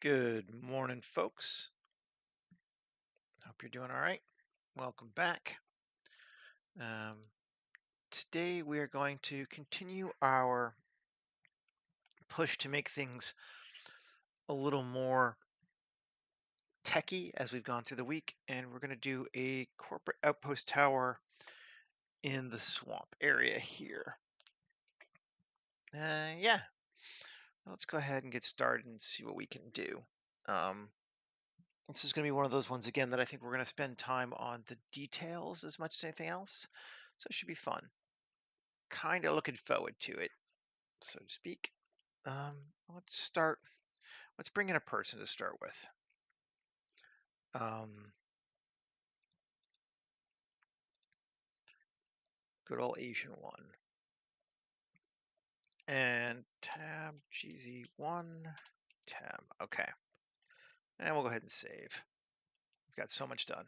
Good morning, folks. Hope you're doing all right. Welcome back. Um, Today we are going to continue our push to make things a little more techy as we've gone through the week, and we're going to do a corporate outpost tower in the swamp area here. Yeah, let's go ahead and get started and see what we can do. This is going to be one of those ones again that I think we're going to spend time on the details as much as anything else, so it should be fun. Kind of looking forward to it, so to speak. Let's start. Let's bring in a person to start with. Good old Asian one. And tab GZ1 tab. Okay. And we'll go ahead and save. We've got so much done.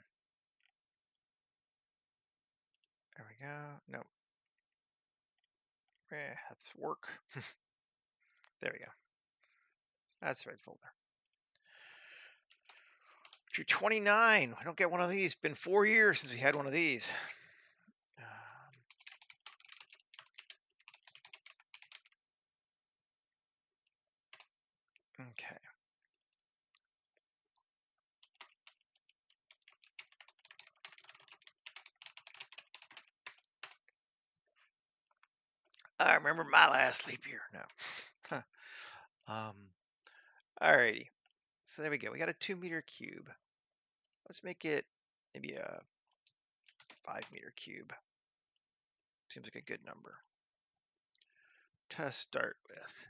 There we go. Nope. That's work. There we go. That's the right folder. You're 29. I don't get one of these. Been 4 years since we had one of these. Okay. I remember my last leap year. No. Alrighty. So there we go. We got a 2-meter cube. Let's make it maybe a 5-meter cube. Seems like a good number to start with.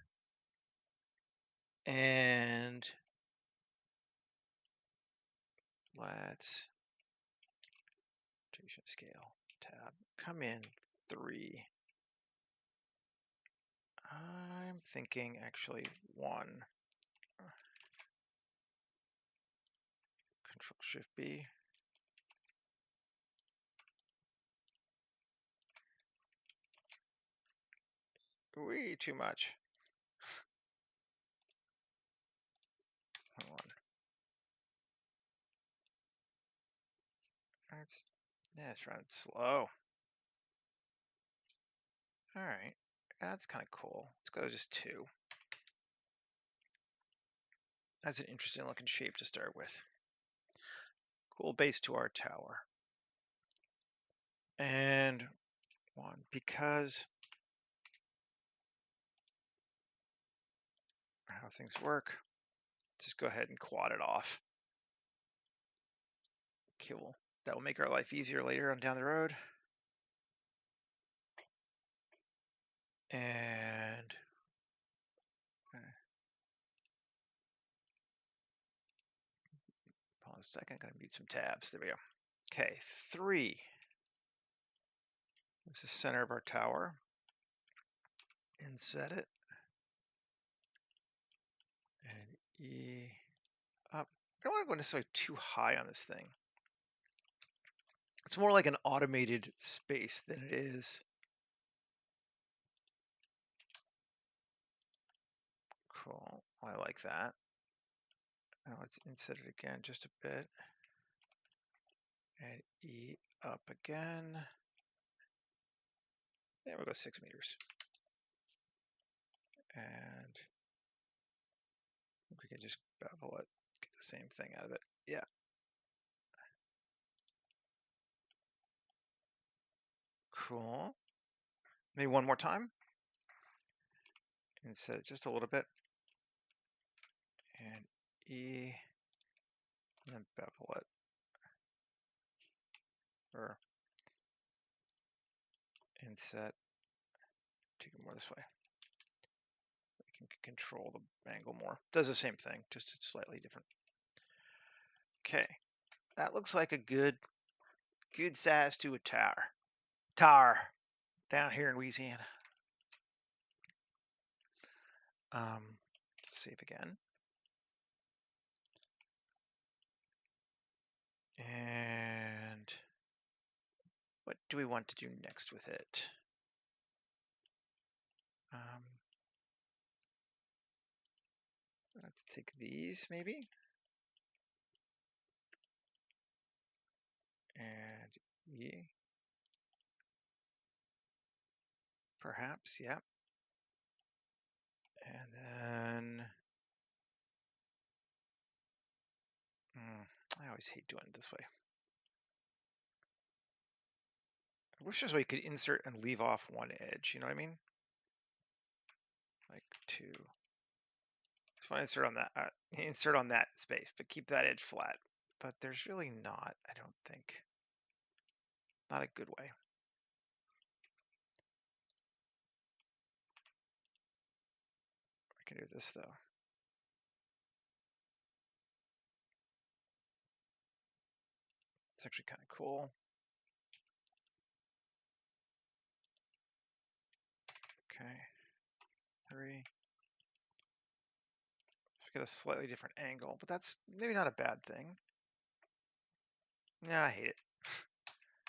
And let's rotation scale tab. Come in 3. I'm thinking actually 1. Control Shift B. Way too much. Hold on. It's running slow. All right, that's kind of cool. Let's go to just 2. That's an interesting looking shape to start with. Cool base to our tower. And 1, because how things work, just go ahead and quad it off. Cool. That will make our life easier later on down the road. And hold on a second, gotta mute some tabs. There we go. Okay, 3. This is the center of our tower. Inset it. And E up. I don't want to go necessarily too high on this thing. It's more like an automated space than it is. Cool. I like that. Now let's inset it again just a bit. And E up again. There we go, 6 meters. And we can just bevel it, get the same thing out of it. Yeah. Cool. Maybe one more time. Inset it just a little bit. And E, and then bevel it. Or inset, take it more this way. We can control the angle more. Does the same thing, just slightly different. Okay, that looks like a good size to a tower down here in Louisiana. Save again. And what do we want to do next with it? Let's take these maybe. And E. Perhaps, yeah. And then, I always hate doing it this way. I wish there's a way you could insert and leave off one edge, you know what I mean? Like 2. Just want to insert on that space, but keep that edge flat. But there's really not, I don't think. Not a good way. I can do this though. It's actually kind of cool. Okay, 3. Get a slightly different angle, but that's maybe not a bad thing. Yeah, I hate it.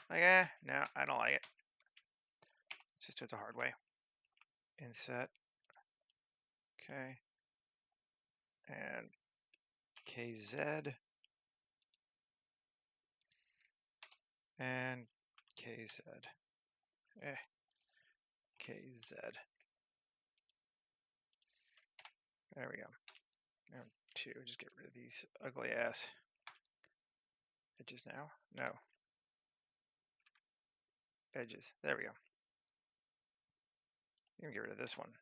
Like, no, I don't like it. Just do it the hard way. Inset. Okay. And KZ. And KZ. KZ. There we go. Now 2. Just get rid of these ugly ass edges now. No. Edges. There we go. You can get rid of this one.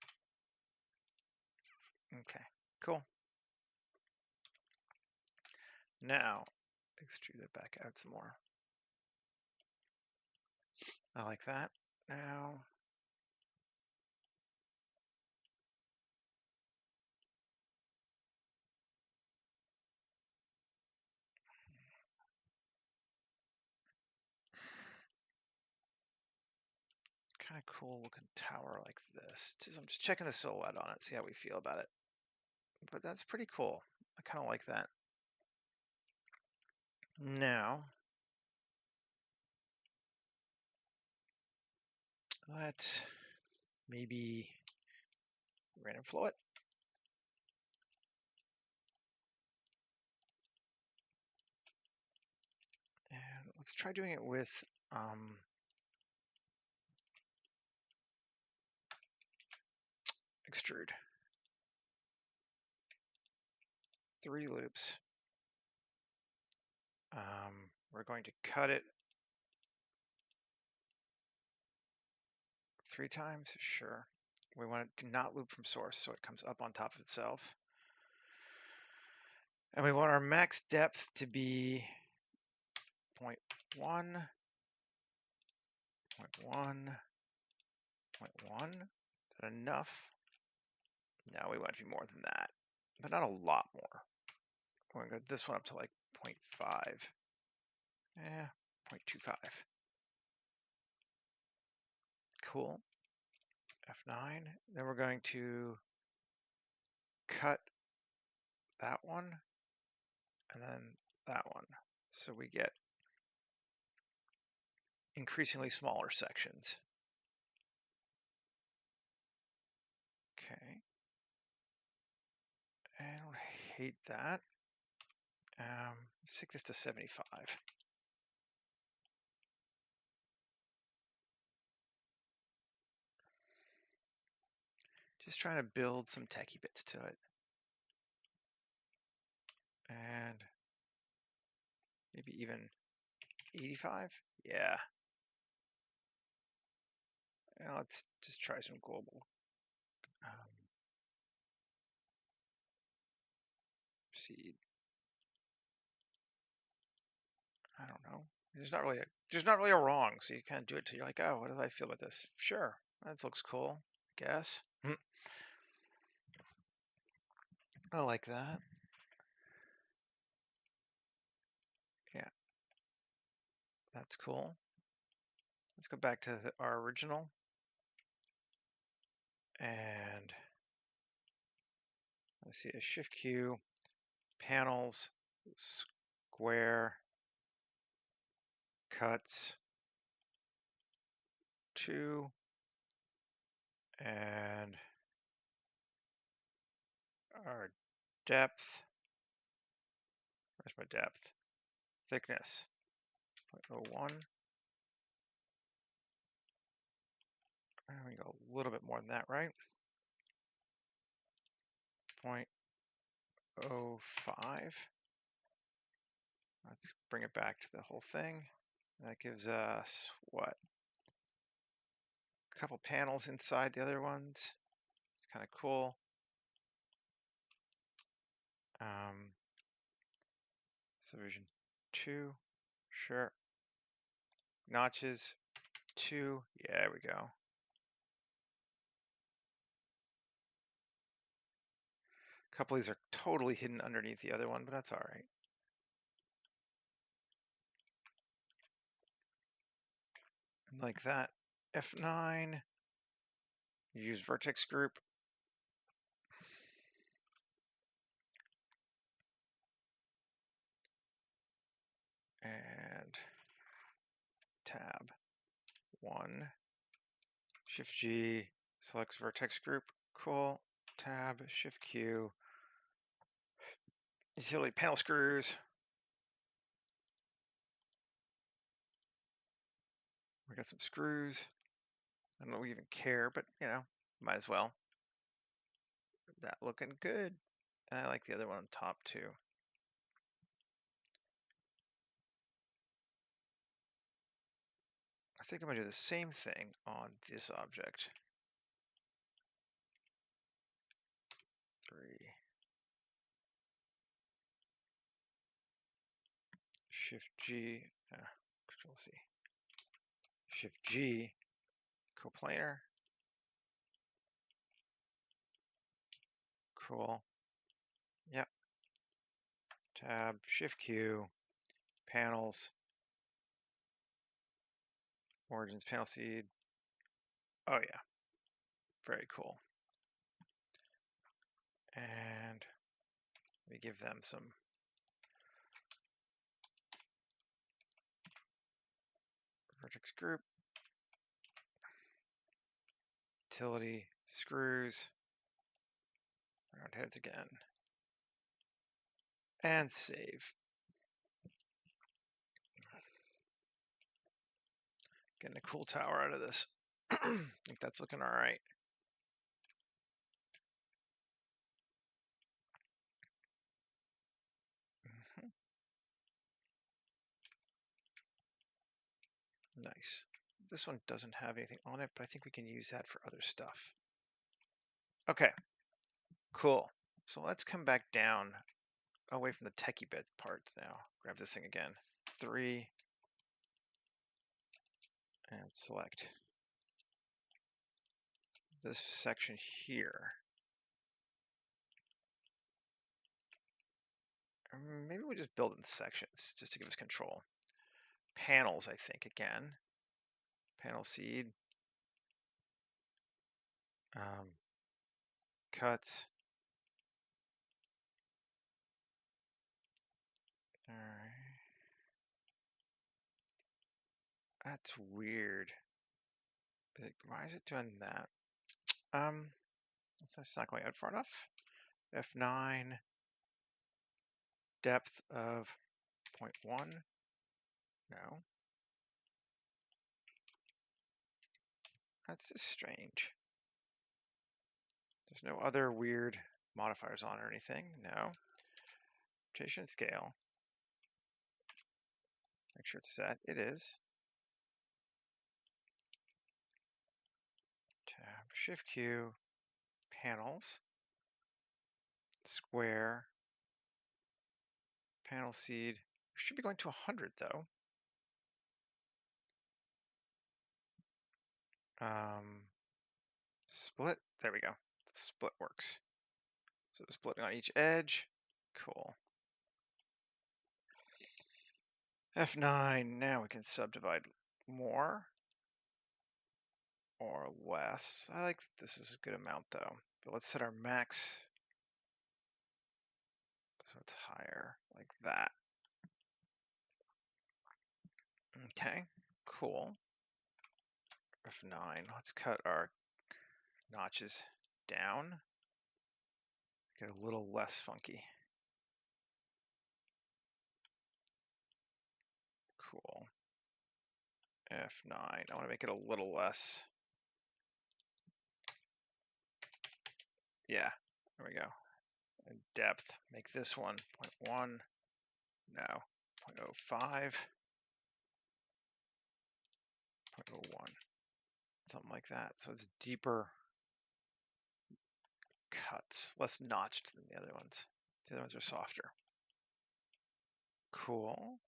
Okay. Cool. Now, extrude it back out some more. I like that. Now, kind of cool looking tower like this. I'm just checking the silhouette on it, see how we feel about it. But that's pretty cool. I kind of like that. Now, let's maybe random flow it. And let's try doing it with extrude. 3 loops. We're going to cut it 3 times, sure. We want it to not loop from source, so it comes up on top of itself. And we want our max depth to be 0.1, 0.1, 0.1. Is that enough? No, we want it to be more than that, but not a lot more. We're going to go this one up to like 0.5. 0.25. Cool. F9. Then we're going to cut that one and then that one. So we get increasingly smaller sections. Okay. And I hate that. Let's take this to 75. Just trying to build some techie bits to it. And maybe even 85. Yeah. Now let's just try some global. Seed. I don't know. There's not really a wrong, so you kind of do it till you're like, oh, what do I feel about this? Sure, that looks cool, I guess. I like that. Yeah, that's cool. Let's go back to our original. And let's see, a Shift Q, panels, square, cuts, 2, and our Depth. Where's my depth? Thickness. 0.01. And we go a little bit more than that, right? 0.05. Let's bring it back to the whole thing. That gives us what? A couple panels inside the other ones. It's kind of cool. Subdivision 2, sure. Notches 2, yeah, there we go. A couple of these are totally hidden underneath the other one, but that's all right. Like that. F9, use vertex group. And tab 1, Shift G, selects vertex group, cool. Tab, Shift Q, utility panel screws. We got some screws. I don't know if we even care, but you know, might as well. That looking good. And I like the other one on top too. I think I'm gonna do the same thing on this object. 3. Shift G, Control C. Shift G, coplanar. Cool. Yep. Tab, Shift Q, panels, origins, panel seed. Oh yeah, very cool. And we give them some vertex group, utility, screws, round heads again, and save. Getting a cool tower out of this. I think that's looking all right. Nice. This one doesn't have anything on it, but I think we can use that for other stuff. Okay, cool. So let's come back down away from the techie bit parts now. Grab this thing again. 3, and select this section here. Maybe we just build in sections just to give us control. Panels, I think, again. Panel seed. Cuts. All right. That's weird. Why is it doing that? It's not going out far enough. F9, depth of 0.1. No. That's just strange. There's no other weird modifiers on or anything. No. Rotation scale. Make sure it's set. It is. Tab, Shift Q, panels, square, panel seed. We should be going to 100 though. Split. There we go. The split works. So splitting on each edge. Cool. F9. Now we can subdivide more or less. I like this is a good amount though. But let's set our max so it's higher, like that. Okay, cool. F9. Let's cut our notches down. Get a little less funky. Cool. F9. I want to make it a little less. Yeah, there we go. And depth, make this one 0.1. No, 0.05. 0.01. Something like that. So it's deeper cuts, less notched than the other ones. The other ones are softer. Cool.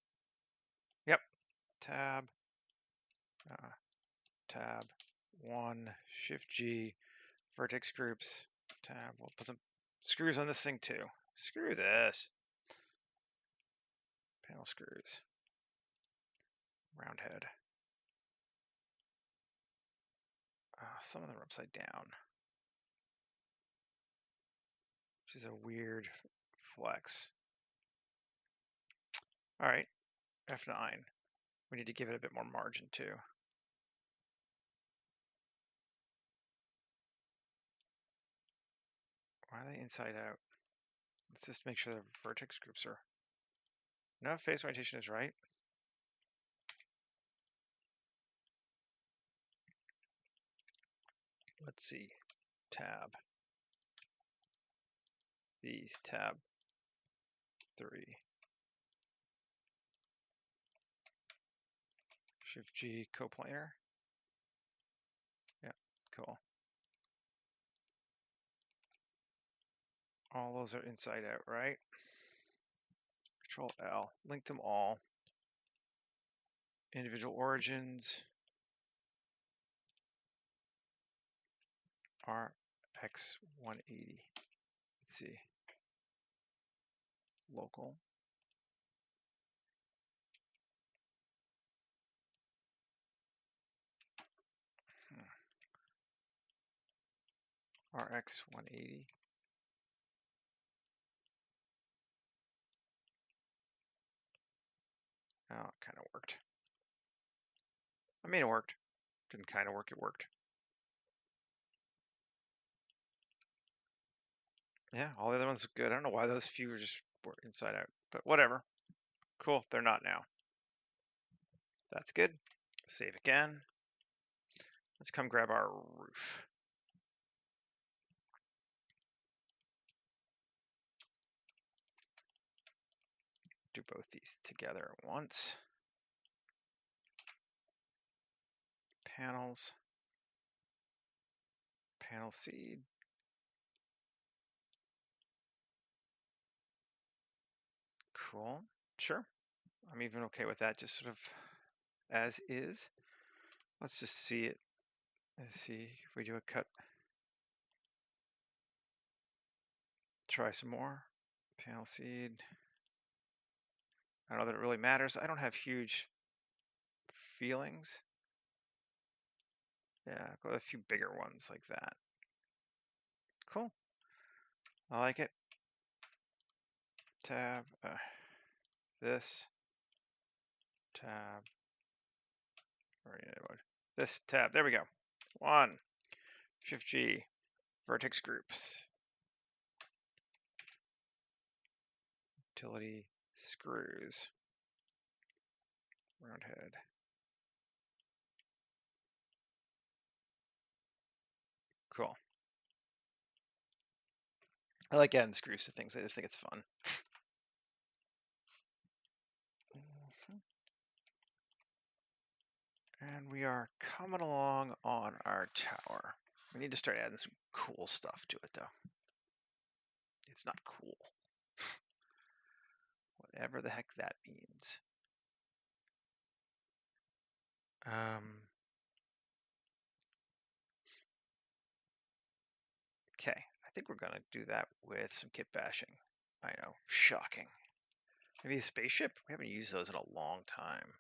Yep. Tab. Tab. 1. Shift G. Vertex groups. Tab. We'll put some screws on this thing too. Screw this. Panel screws. Round head. Some of them are upside down, which is a weird flex. All right, F9. We need to give it a bit more margin too. Why are they inside out? Let's just make sure the vertex groups are. No, face orientation is right. Let's see. Tab. These tab 3. Shift G coplanar. Yeah, cool. All those are inside out, right? Control L. Link them all. Individual origins. RX180. Let's see. Local. RX180. Oh, it kind of worked. I mean, it worked. Didn't kind of work, it worked. Yeah, all the other ones are good. I don't know why those few were inside out, but whatever. Cool, they're not now. That's good. Save again. Let's come grab our roof. Do both these together at once. Panels. Panel seed. Cool. Sure. I'm even okay with that, just sort of as is. Let's just see it. Let's see if we do a cut. Try some more. Panel seed. I don't know that it really matters. I don't have huge feelings. Yeah, go with a few bigger ones like that. Cool. I like it. Tab. This. Tab. This tab. There we go. 1. Shift G. Vertex groups. Utility screws. Round head. Cool. I like adding screws to things. I just think it's fun. And we are coming along on our tower. We need to start adding some cool stuff to it, though. It's not cool. Whatever the heck that means. Okay, I think we're going to do that with some kit bashing. I know, shocking. Maybe a spaceship? We haven't used those in a long time.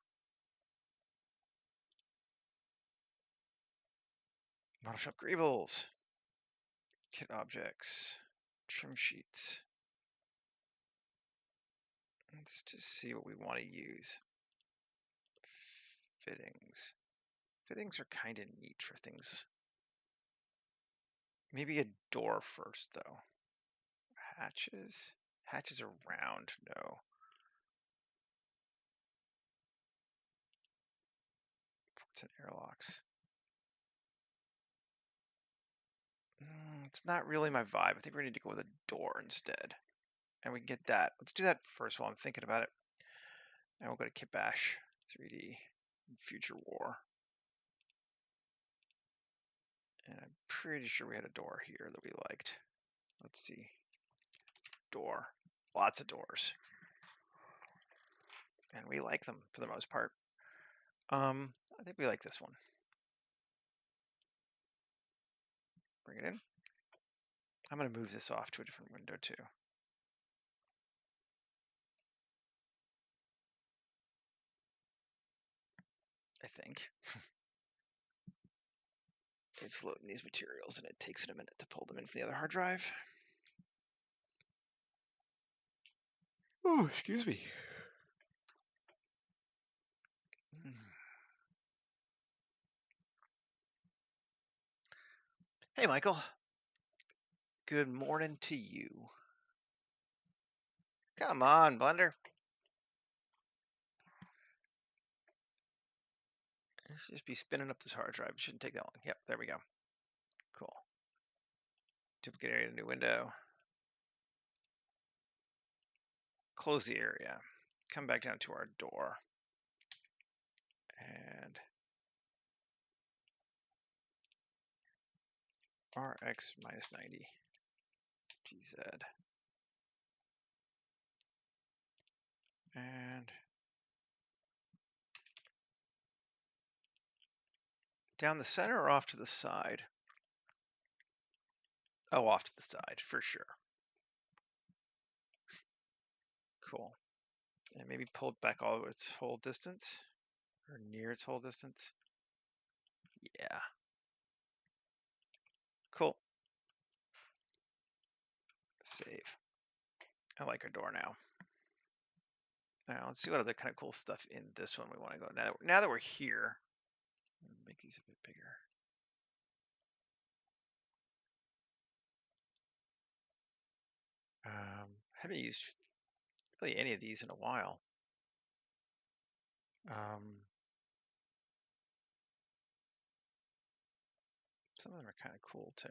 Model shop greebles. Kit objects. Trim sheets. Let's just see what we want to use. Fittings. Fittings are kind of neat for things. Maybe a door first, though. hatches? Hatches are round, no. Ports and airlocks. It's not really my vibe. I think we need to go with a door instead. And we can get that. Let's do that first while I'm thinking about it. And we'll go to Kit Bash 3D Future War. And I'm pretty sure we had a door here that we liked. Let's see. Door. Lots of doors. And we like them for the most part. I think we like this one. Bring it in. I'm going to move this off to a different window too. I think. It's loading these materials and it takes it a minute to pull them in from the other hard drive. Oh, excuse me. Hey, Michael. Good morning to you. Come on, Blender. Just be spinning up this hard drive. It shouldn't take that long. Yep, there we go. Cool. Duplicate area, new window. Close the area. Come back down to our door. And RX minus 90. GZ. And down the center or off to the side? Oh, off to the side, for sure. Cool. And maybe pull it back all its whole distance, or near its whole distance. Yeah. Cool. Save. I like our door now. Now let's see what other kind of cool stuff in this one we want to go. Now that we're here, make these a bit bigger. Haven't used really any of these in a while. Some of them are kind of cool too.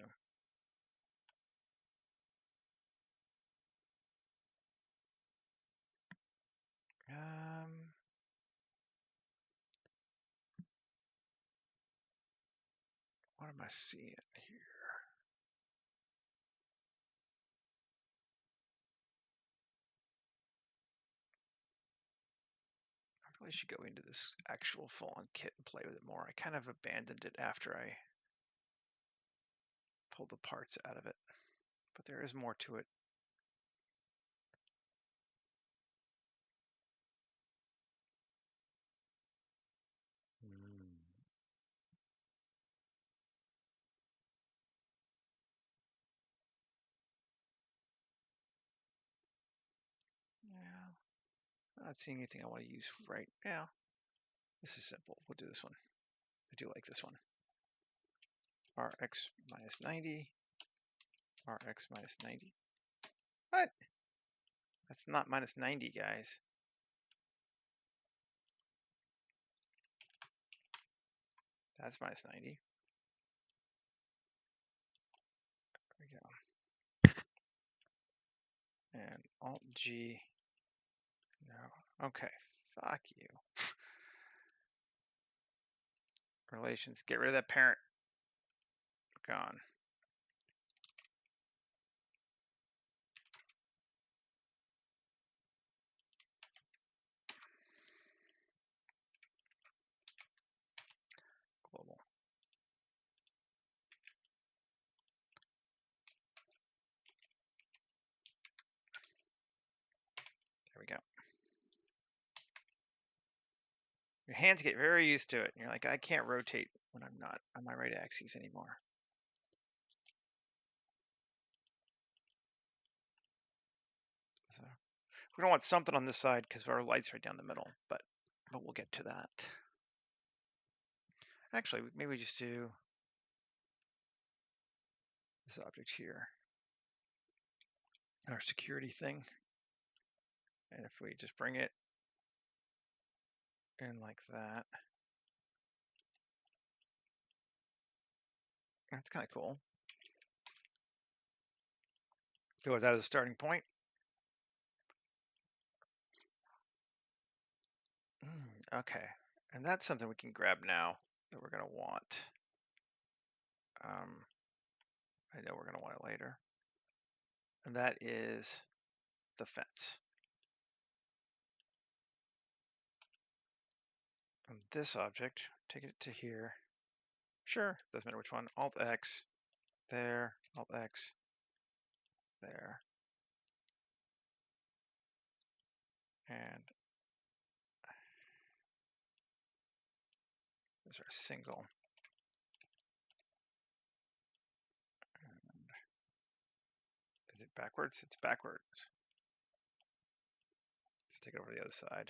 What am I seeing here? I probably should go into this actual full-on kit and play with it more. I kind of abandoned it after I pulled the parts out of it, but there is more to it. Yeah, not seeing anything I want to use right now. This is simple. We'll do this one. I do like this one. RX minus 90. RX minus 90. What? That's not minus 90, guys. That's minus 90. There we go. And Alt G. No. Okay. Fuck you. Relations. Get rid of that parent. Gone. Global. There we go. Your hands get very used to it. And you're like, I can't rotate when I'm not on my right axis anymore. So we don't want something on this side because our light's right down the middle, but we'll get to that. Actually, maybe we just do this object here. our security thing. And if we just bring it in like that, that's kind of cool. So is that as a starting point? Okay, and that's something we can grab now that we're gonna want. I know we're gonna want it later. And that is the fence. And this object, take it to here. Sure, doesn't matter which one. Alt X, there, Alt X, there. And there's our single. And is it backwards? It's backwards. Let's take it over to the other side.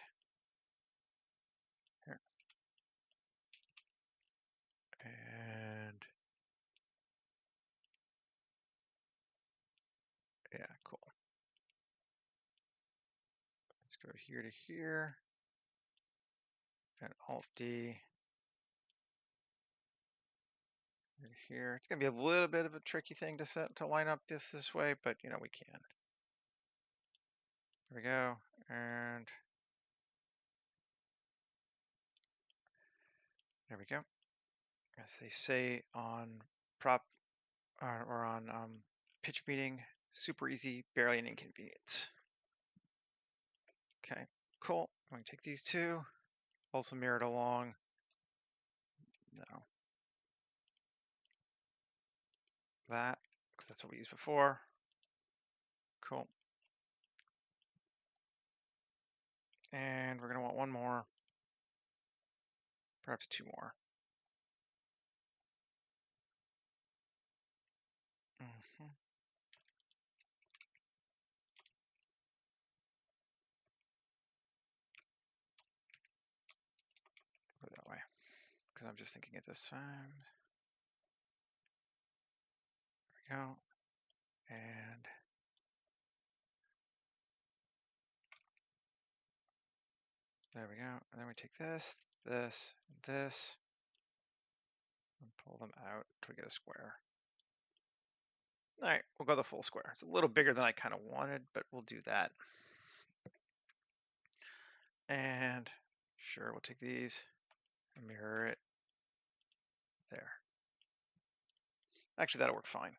Here. And yeah, cool. Let's go here to here. And Alt D. Here. It's gonna be a little bit of a tricky thing to set to line up this way, but you know we can. There we go. And there we go. As they say on prop or on pitch meeting, super easy, barely an inconvenience. Okay, cool. I'm going to take these two, also mirror it along. No, that, because that's what we used before. Cool. And we're going to want one more, perhaps two more. Go that way, because I'm just thinking at this time. There we go. And there we go. And then we take this, this, this, and pull them out till we get a square. All right, we'll go the full square. It's a little bigger than I kind of wanted, but we'll do that. And sure, we'll take these and mirror it there. Actually, that'll work fine.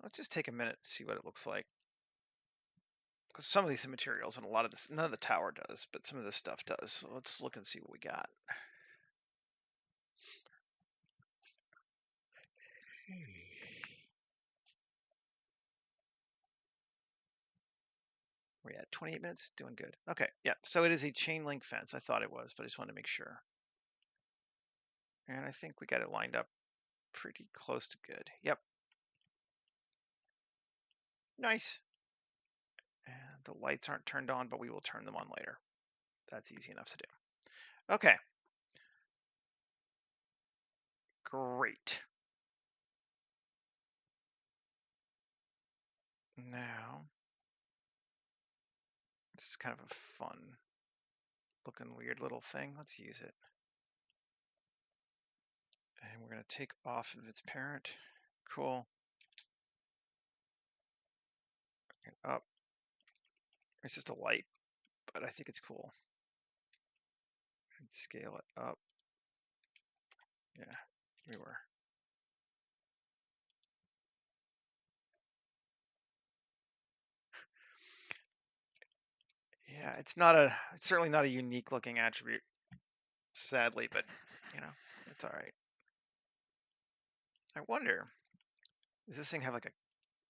Let's just take a minute and see what it looks like. Because some of these materials and a lot of this, none of the tower does, but some of this stuff does. So let's look and see what we got. We're at 28 minutes, doing good. Okay, yeah, so it is a chain link fence. I thought it was, but I just wanted to make sure. And I think we got it lined up pretty close to good. Yep. Nice. And the lights aren't turned on, but we will turn them on later. That's easy enough to do. Okay. Great. Now, this is kind of a fun looking weird little thing. Let's use it. And we're going to take off of its parent. Cool. And up. It's just a light, but I think it's cool. And scale it up. Yeah, we were. Yeah, it's certainly not a unique looking attribute, sadly, but you know, it's all right. I wonder, does this thing have like a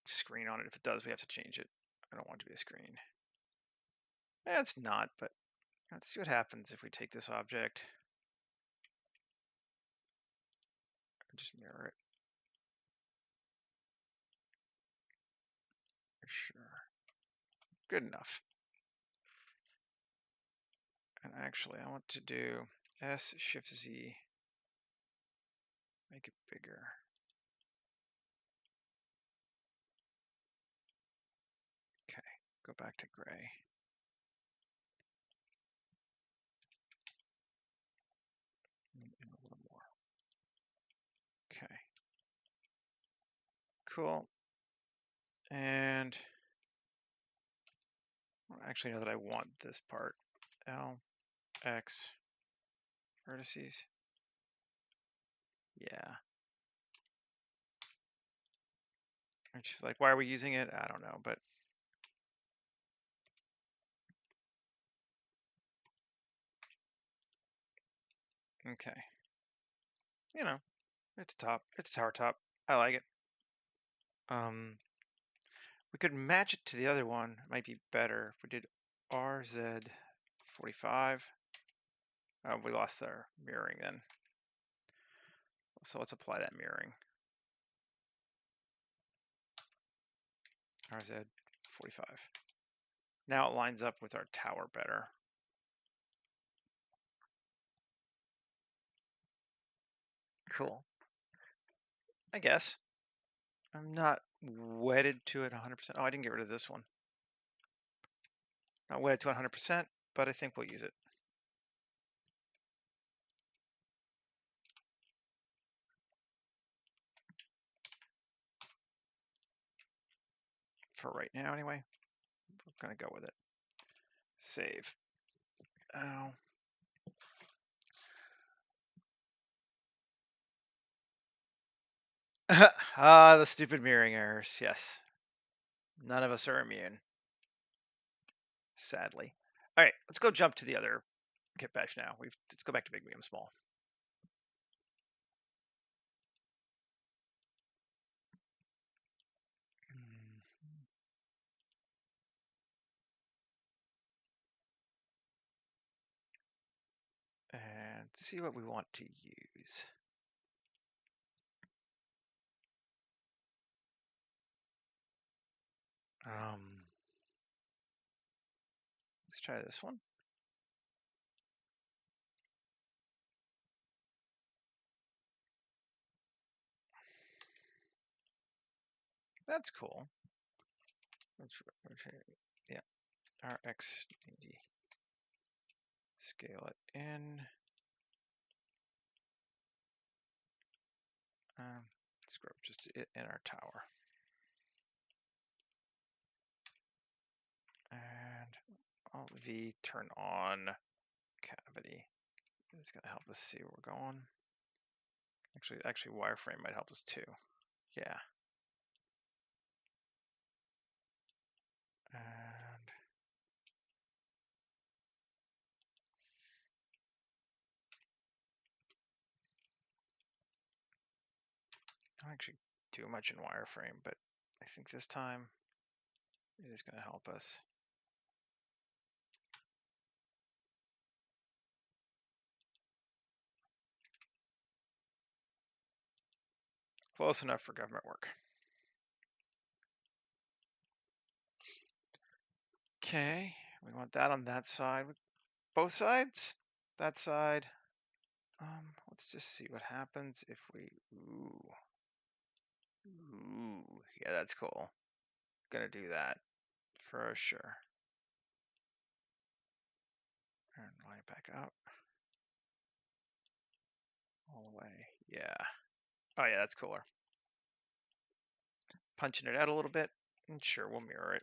screen on it? If it does, we have to change it. I don't want it to be a screen. It's not, but let's see what happens if we take this object and just mirror it. Sure. Good enough. And actually, I want to do S Shift Z, make it bigger. Go back to gray. And a little more. Okay. Cool. And actually, now that I want this part, L, X, vertices. Yeah. Which, like, why are we using it? I don't know, but okay. You know, it's top. It's tower top. I like it. We could match it to the other one. It might be better if we did RZ45. We lost our mirroring then. So let's apply that mirroring. RZ45. Now it lines up with our tower better. Cool. I guess. I'm not wedded to it 100%. Oh, I didn't get rid of this one. Not wedded to 100%, but I think we'll use it. For right now, anyway. We're going to go with it. Save. Oh. The stupid mirroring errors. Yes. None of us are immune. Sadly. All right, let's go jump to the other kit batch now. Let's go back to big, medium, small. And see what we want to use. Let's try this one. That's cool. Yeah, RX90. Scale it in. Let's grab just it in our tower. And Alt V, turn on cavity. It's going to help us see where we're going. Actually, wireframe might help us too. Yeah. And I don't actually do much in wireframe, but I think this time it is going to help us. Close enough for government work. Okay, we want that on that side. Both sides? That side. Let's just see what happens if we, ooh, yeah, that's cool. Gonna do that for sure. And line it back up. All the way, yeah. Oh yeah, that's cooler. Punching it out a little bit, and sure, we'll mirror it.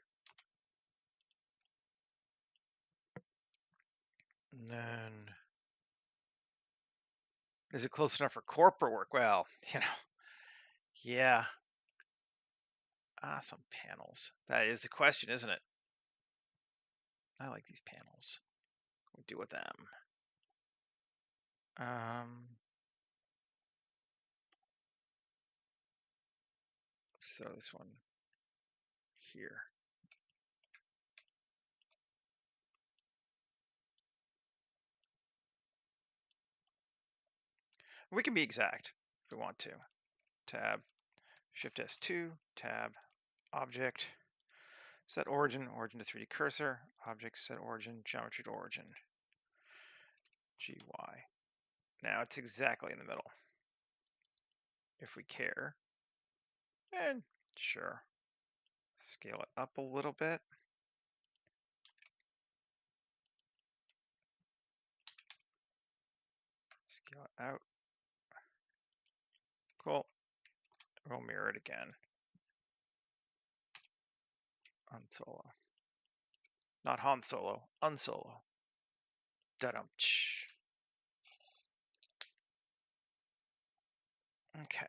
And then, is it close enough for corporate work? Well, yeah. Some panels. That is the question, isn't it? I like these panels. What do we do with them? Let's throw this one here. We can be exact if we want to. Tab, Shift S2, tab, object, set origin, origin to 3D cursor, object, set origin, geometry to origin, GY. Now it's exactly in the middle. If we care, and sure, scale it up a little bit. Go out. Cool. We'll mirror it again. Unsolo. Not Han Solo. Unsolo. Da-dum. Okay.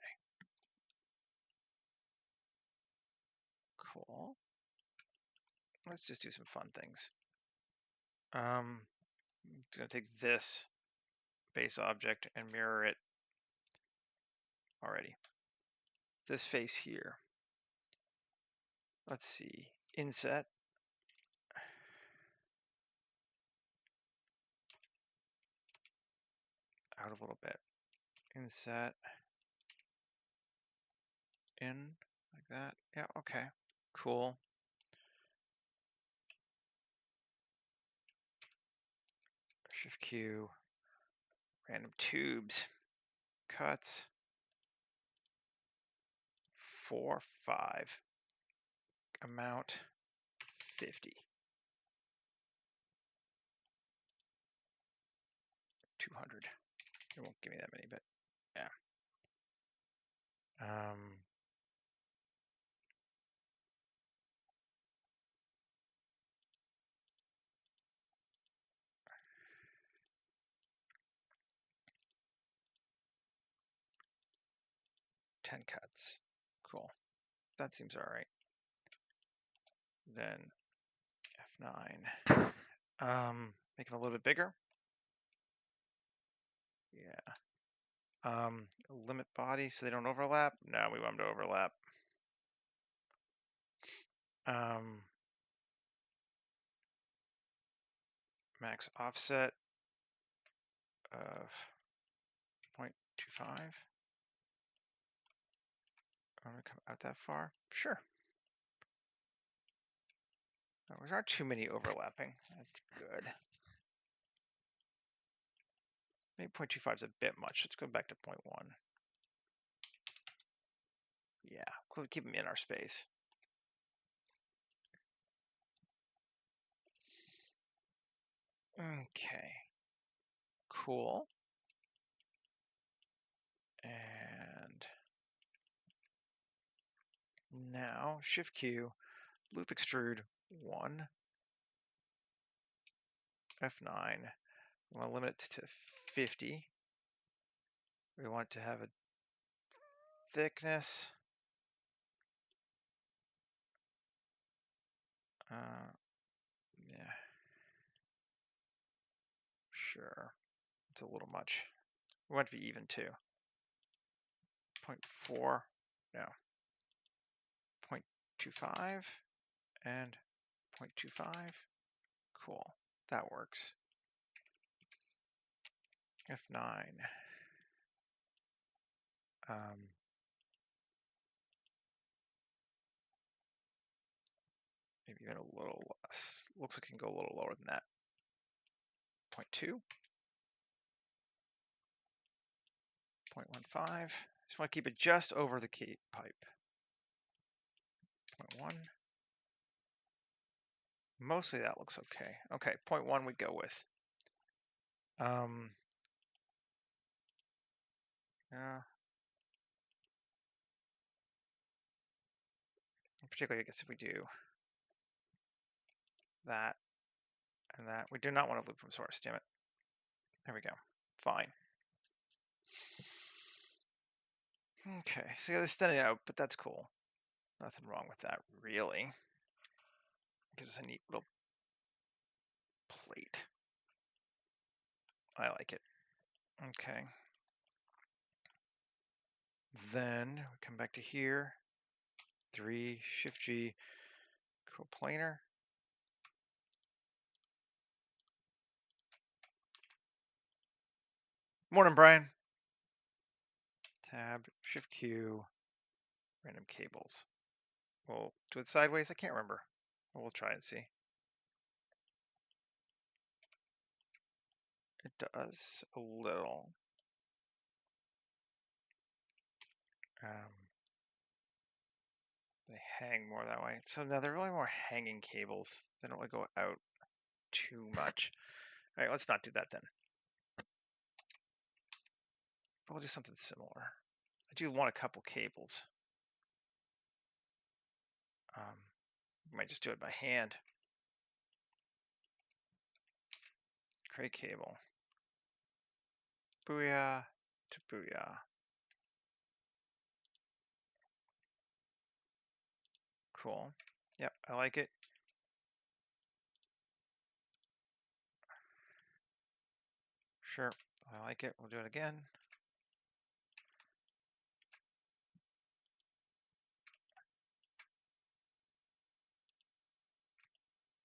Cool. Let's just do some fun things. I'm gonna take this base object and mirror it already. This face here. Let's see. Inset. Out a little bit. Inset. In. Like that. Yeah, okay. Cool. Shift Q. Random tubes. Cuts. 4, 5. Amount 50. 200. It won't give me that many, but yeah. 10 cuts. Cool. That seems all right. Then F9. Make them a little bit bigger. Yeah. Limit body so they don't overlap. No, we want them to overlap. Max offset of 0.25. I'm gonna come out that far. Sure. There aren't too many overlapping. That's good. Maybe 0.25 is a bit much. Let's go back to 0.1. Yeah, we'll keep them in our space. Okay. Cool. And now Shift Q, loop extrude 1, F9. We want to limit it to 50. We want to have a thickness. Yeah. Sure. It's a little much. We want it to be even too. 0.4. No. 0.25 and 0.25. Cool. That works. F9. Maybe even a little less. Looks like it can go a little lower than that. 0.2. 0.15. Just want to keep it just over the key pipe. 0.1. Mostly that looks okay. Okay, 0.1 we go with. Yeah. Particularly, I guess if we do that and that, we do not want to loop from source. Damn it. There we go. Fine. Okay, so they're standing out, but that's cool. Nothing wrong with that, really. Gives us a neat little plate. I like it. Okay. Then we come back to here. 3, Shift G, coplanar. Morning, Brian. Tab, Shift Q, random cables. We'll do it sideways. I can't remember. We'll try and see. It does a little. They hang more that way. So now they're really more hanging cables. They don't really go out too much. All right, let's not do that then. But we'll do something similar. I do want a couple cables. I might just do it by hand. Create cable. Booyah to booyah. Cool. Yep, I like it. Sure, I like it. We'll do it again.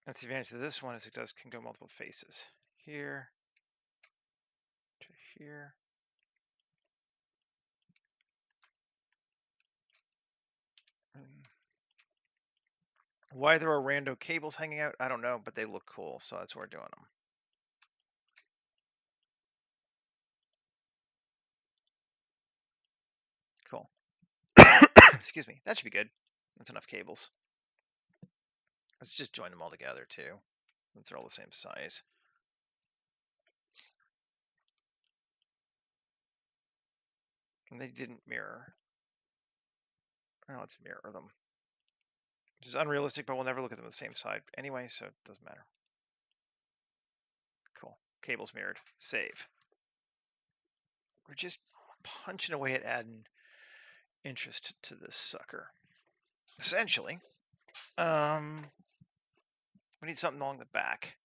That's the advantage of this one is it can go multiple faces. Here to here. Why there are rando cables hanging out, I don't know, but they look cool, so that's why we're doing them. Cool. Excuse me. That should be good. That's enough cables. Let's just join them all together too, since they're all the same size. And they didn't mirror. Now let's mirror them. Which is unrealistic, but we'll never look at them on the same side anyway, so it doesn't matter. Cool. Cables mirrored. Save. We're just punching away at adding interest to this sucker. Essentially, we need something along the back.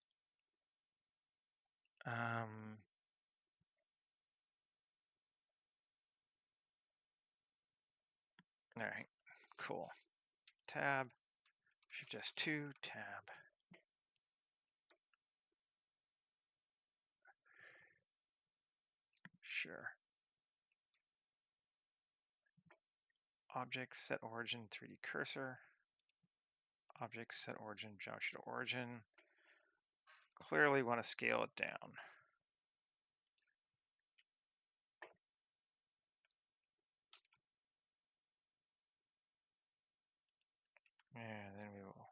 All right, cool. Tab, Shift S2, tab. Sure. Object, set origin, 3D cursor. Object, set origin, geometry to origin. Clearly want to scale it down. And then we will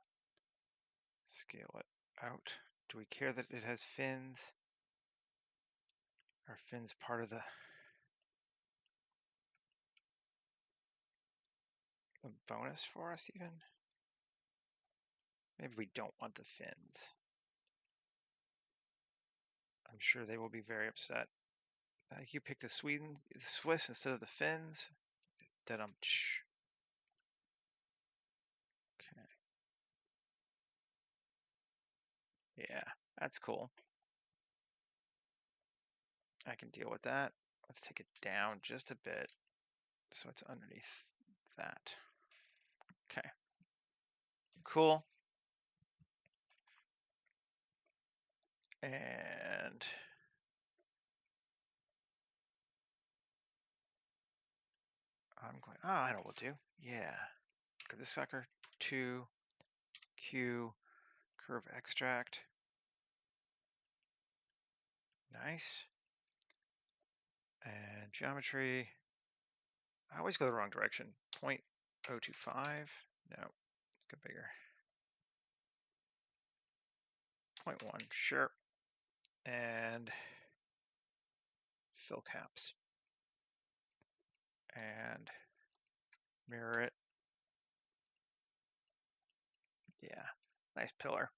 scale it out. Do we care that it has fins? Are fins part of the bonus for us even? Maybe we don't want the fins. I'm sure they will be very upset. Like you picked the Swiss instead of the fins. Okay. Yeah, that's cool. I can deal with that. Let's take it down just a bit so it's underneath that. Okay. Cool. And I'm going, I know what we'll do. Yeah. Go this sucker, 2, Q, curve extract. Nice. And geometry. I always go the wrong direction. 0.025. No, go bigger. 0.1, sure. And fill caps. And mirror it. Yeah, nice pillar.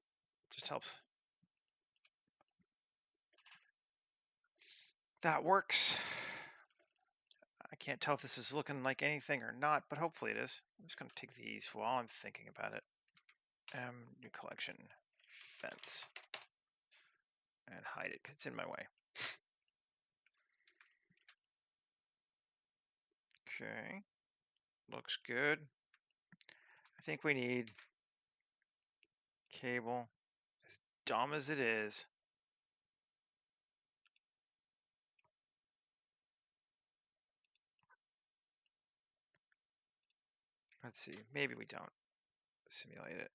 Just helps. That works. I can't tell if this is looking like anything or not, but hopefully it is. I'm just going to take these while I'm thinking about it. New collection, fence, and hide it because it's in my way. Okay, looks good. I think we need cable, as dumb as it is. Let's see, maybe we don't simulate it.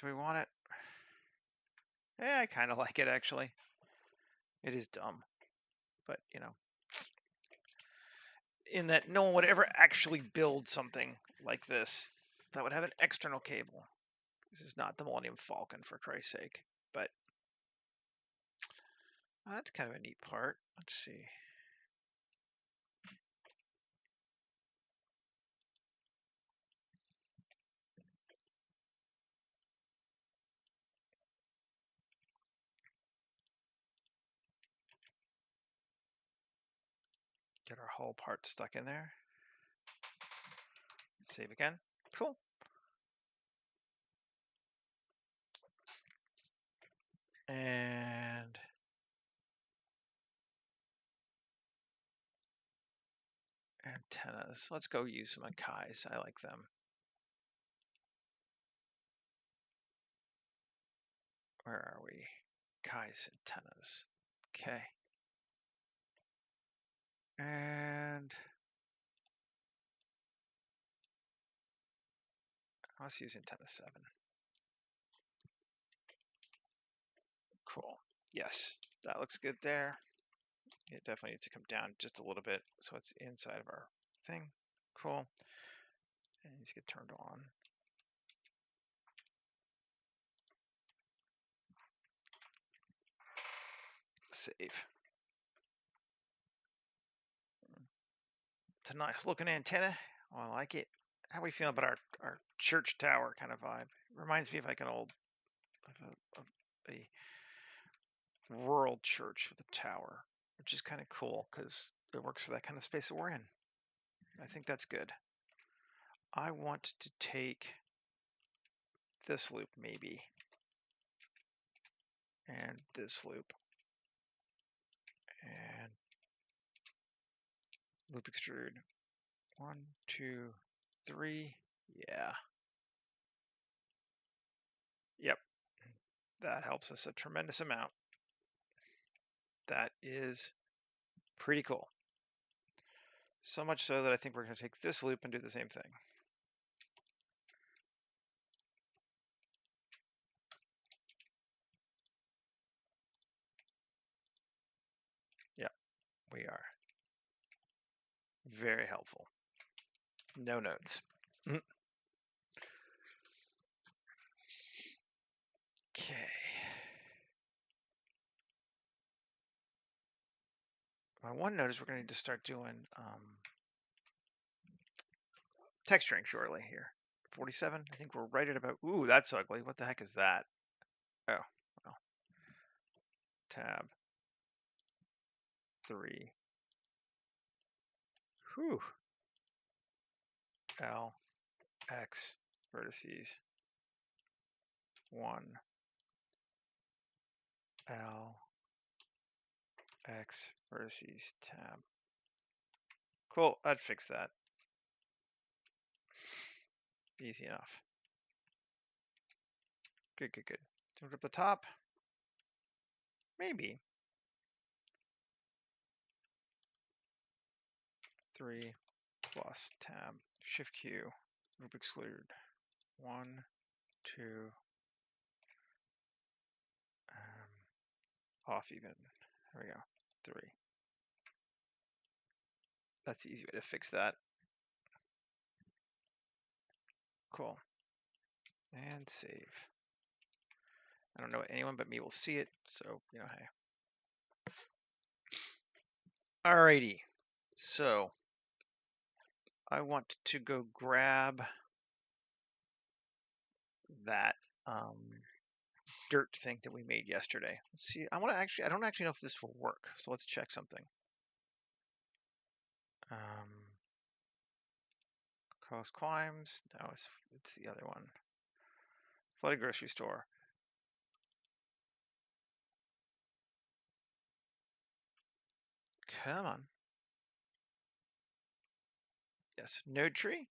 Do we want it? Yeah, I kind of like it actually. It is dumb, but you know, in that no one would ever actually build something like this that would have an external cable. This is not the Millennium Falcon, for Christ's sake. But That's kind of a neat part. Let's see. Get our whole part stuck in there. Save again. Cool. And antennas. Let's go use some Akai's. I like them. Where are we? Akai's antennas. Okay. And let's use antenna 7. Cool. Yes, that looks good there. It definitely needs to come down just a little bit so it's inside of our thing. Cool. And it needs to get turned on. Save. It's a nice looking antenna. Oh, I like it. How are we feeling about our church tower kind of vibe? Reminds me of like an old of a rural church with a tower, which is kind of cool because it works for that kind of space that we're in. I think that's good. I want to take this loop maybe, and this loop, and loop extrude. 1, 2, 3. Yeah. Yep. That helps us a tremendous amount. That is pretty cool. So much so that I think we're going to take this loop and do the same thing. Yeah, we are. Very helpful. No notes. Okay. My one note is we're going to need to start doing texturing shortly here. 47. I think we're right at about. Ooh, that's ugly. What the heck is that? Oh, well. Tab 3. Whew. L X vertices 1 L X vertices tab. Cool. I'd fix that. Easy enough. Good, good, good. Do it up the top? Maybe. 3 plus tab. Shift Q. Group exclude. 1, 2. Off even. There we go. 3. That's the easy way to fix that. Cool. And save. I don't know anyone but me will see it, so, you know, hey. Alrighty. So, I want to go grab that dirt thing that we made yesterday. Let's see. I don't actually know if this will work. So let's check something. Cost climbs. No, it's the other one. Flooded grocery store. Come on. Yes, node tree.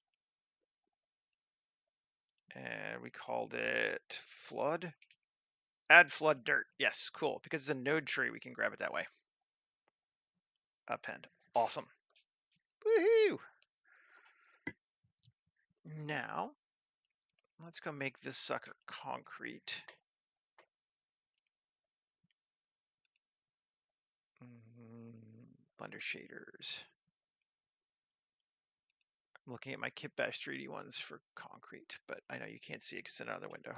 And we called it flood. Add flood dirt. Yes, cool. Because it's a node tree, we can grab it that way. Append. Awesome. Woohoo! Now, let's go make this sucker concrete. Blender shaders. I'm looking at my Kit Bash 3D ones for concrete, but I know you can't see it because it's in another window.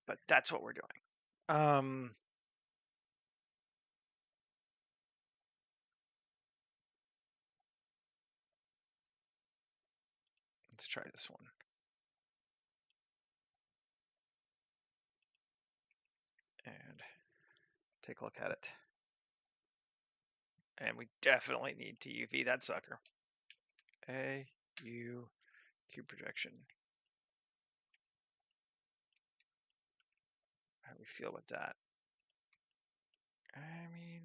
But that's what we're doing. Let's try this one. And take a look at it. And we definitely need to UV that sucker. AU cube projection. How do we feel about that? I mean,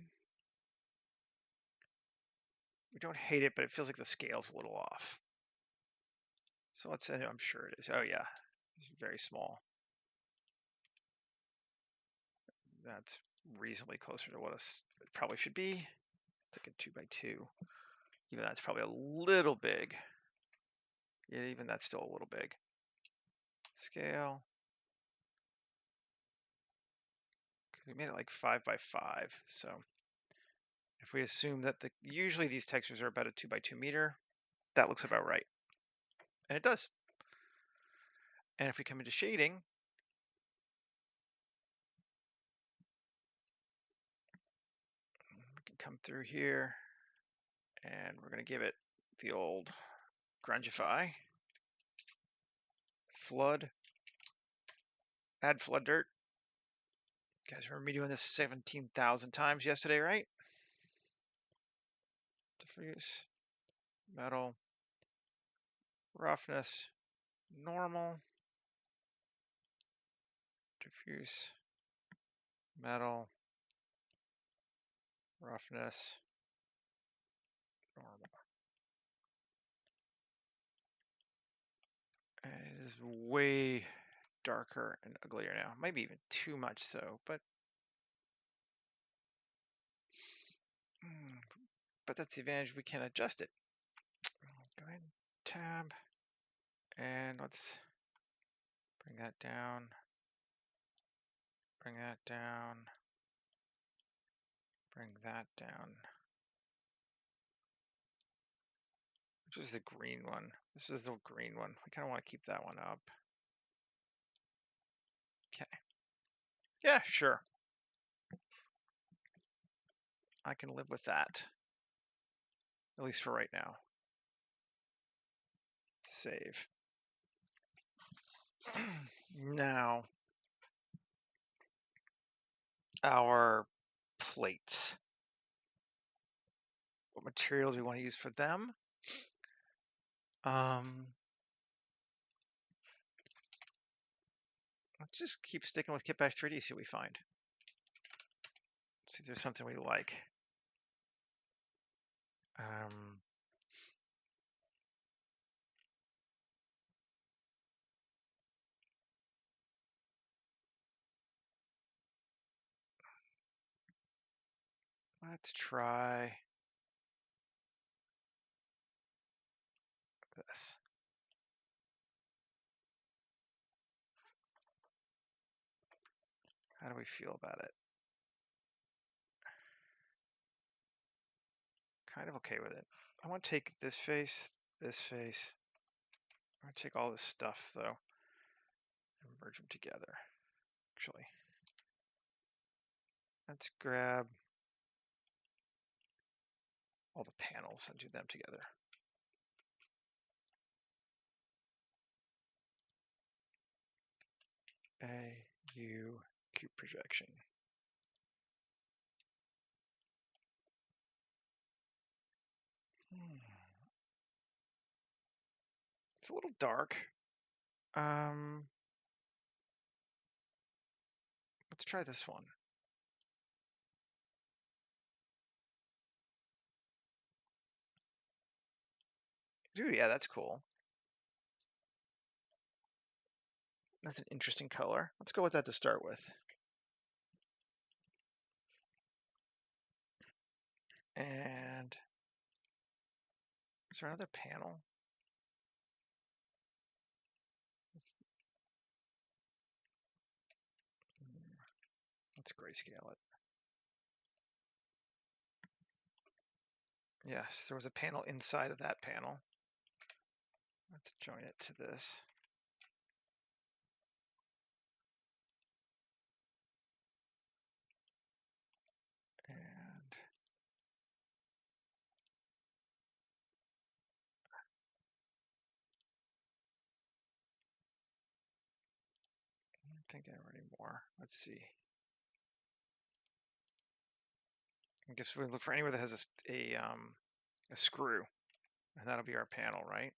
we don't hate it, but it feels like the scale's a little off. So let's say, I'm sure it is. Oh yeah, it's very small. That's reasonably closer to what it probably should be. It's like a 2x2. Even that's probably a little big. Yeah, even that's still a little big. Scale. We made it like 5x5. So if we assume that usually these textures are about a 2x2 meter, that looks about right. And it does. And if we come into shading, we can come through here and we're going to give it the old grungify, flood, add flood dirt. You guys remember me doing this 17,000 times yesterday, right? Diffuse, metal, roughness, normal, diffuse, metal, roughness, normal. And it is way darker and uglier now. Maybe even too much so, but that's the advantage. We can adjust it. Go ahead, tab, and let's bring that down, bring that down, bring that down. Which is the green one? This is the green one. We kind of want to keep that one up. Okay. Yeah, sure. I can live with that. At least for right now. Save. Now, our plates. What materials we want to use for them? Let's just keep sticking with Kitbash 3D, see what we find. See if there's something we like. Let's try this. How do we feel about it? Kind of okay with it. I want to take this face, this face. I'm going to take all this stuff, though, and merge them together, actually. Let's grab all the panels and do them together. AU cube projection. It's a little dark. Let's try this one. Ooh, yeah, that's cool. That's an interesting color. Let's go with that to start with. And is there another panel? Let's grayscale it. Yes, there was a panel inside of that panel. Let's join it to this. And think there are any more. Let's see. I guess we look for anywhere that has a screw, and that'll be our panel, right?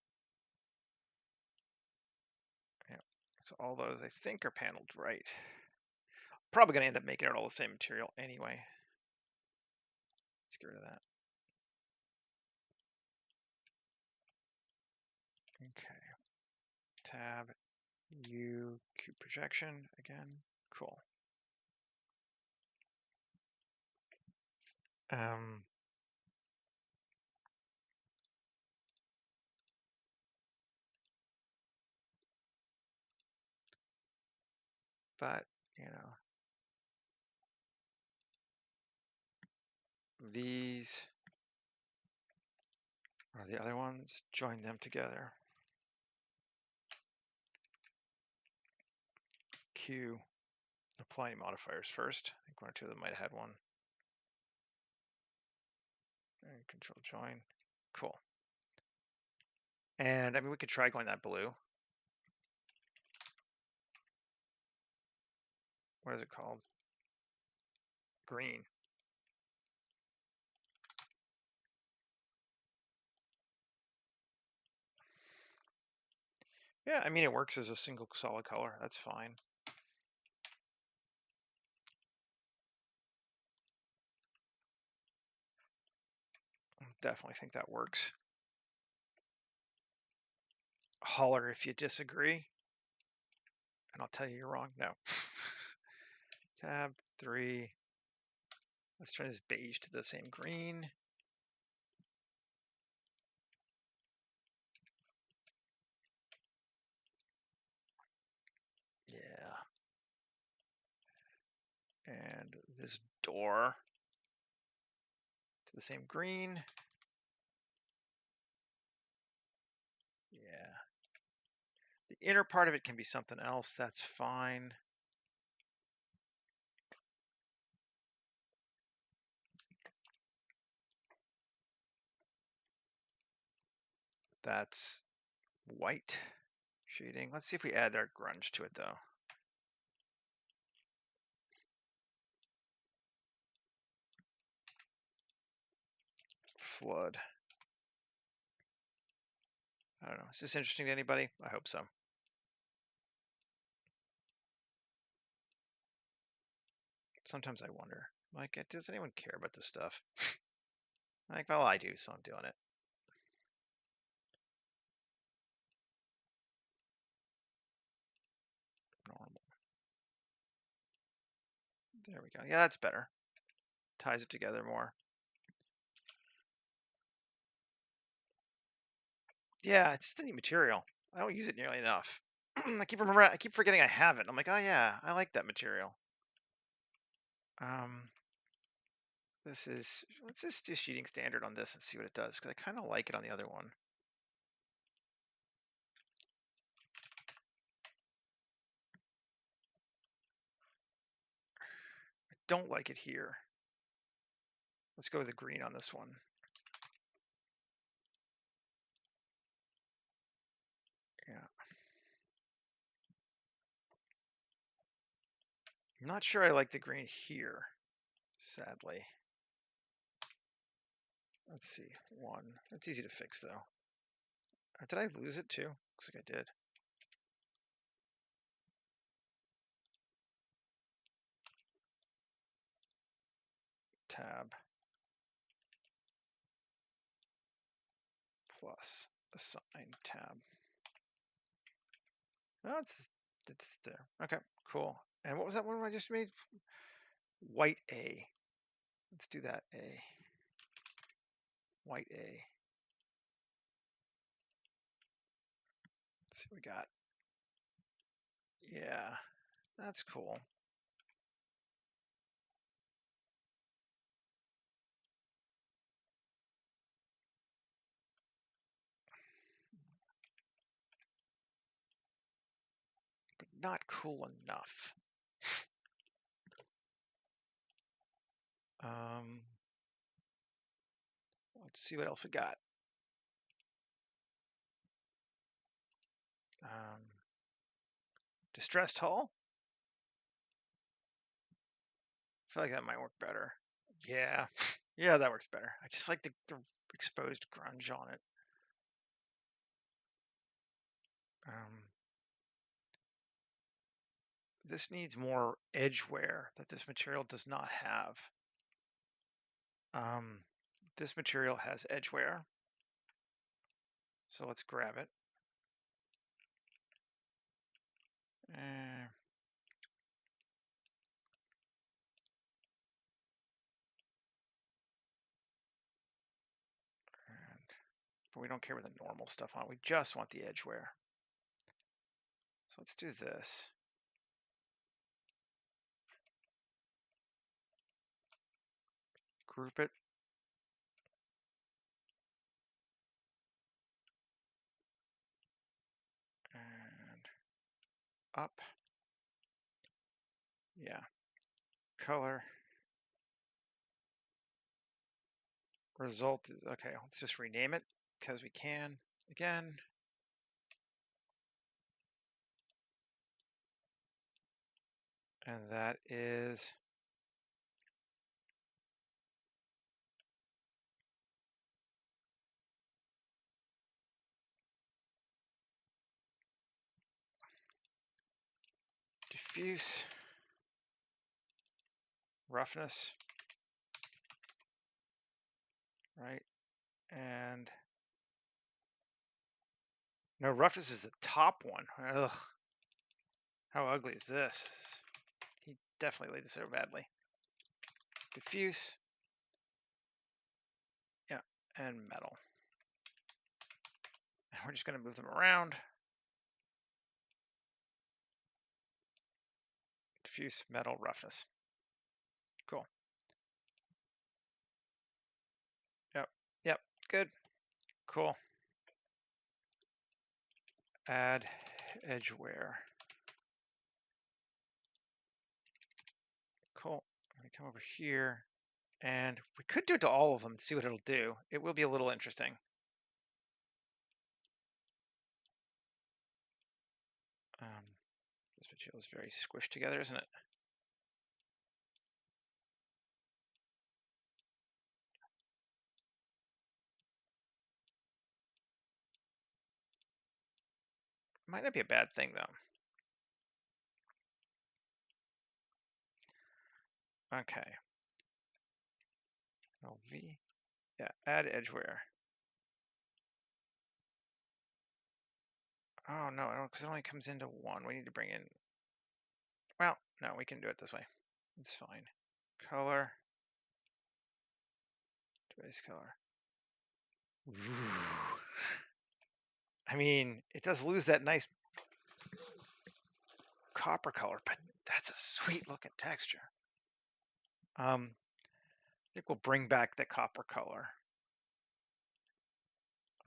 Yeah. So all those I think are paneled right. Probably gonna end up making it all the same material anyway. Let's get rid of that. Okay. Tab U cube projection again. Cool. But you know, these are the other ones. Join them together. Q. Apply any modifiers first. I think one or two of them might have had one. And control join. Cool. And I mean, we could try going that blue. What is it called? Green. Yeah, I mean, it works as a single solid color. That's fine. Definitely think that works. Holler if you disagree. And I'll tell you you're wrong. No. Tab 3. Let's turn this beige to the same green. Yeah. And this door to the same green. Yeah. The inner part of it can be something else. That's fine. That's white shading. Let's see if we add our grunge to it though. Flood. I don't know. Is this interesting to anybody? I hope so. Sometimes I wonder, like, does anyone care about this stuff? Like, well, I do, so I'm doing it. Normal. There we go. Yeah, that's better. Ties it together more. Yeah, it's just a neat material. I don't use it nearly enough. I keep forgetting I have it. I'm like, oh yeah, I like that material. Let's just do sheeting standard on this and see what it does, because I kind of like it on the other one. I don't like it here. Let's go with the green on this one. Yeah. I'm not sure I like the green here, sadly. Let's see, one. It's easy to fix though. Did I lose it too? Looks like I did. Tab plus assign tab. No, it's there. Okay, cool. And what was that one I just made? White A. Let's do that A. White A. Let's see what we got. Yeah, that's cool. But not cool enough. Let's see what else we got. Distressed hull. feel like that might work better. Yeah, yeah, that works better. I just like the exposed grunge on it. This needs more edge wear that this material does not have. This material has edge wear, so let's grab it. And but we don't care with the normal stuff on it. We just want the edge wear. So let's do this. Group it. And up. Yeah. Color. Result is, okay, let's just rename it because we can again. And that is diffuse roughness, right? And no, roughness is the top one. Ugh, how ugly is this? He definitely laid this so badly. Diffuse, yeah, and metal. And we're just going to move them around. Diffuse, metal, roughness. Cool. Yep, yep, good, cool. Add edge wear. Cool. Let me come over here, and we could do it to all of them and see what it'll do. It will be a little interesting. This material is very squished together, isn't it? Might not be a bad thing though. Okay. LV. Yeah, add edge wear. Oh no, because it only comes into one. We need to bring in. Well, no, we can do it this way. It's fine. Color. Base color. Ooh. I mean, it does lose that nice copper color, but that's a sweet looking texture. I think we'll bring back the copper color.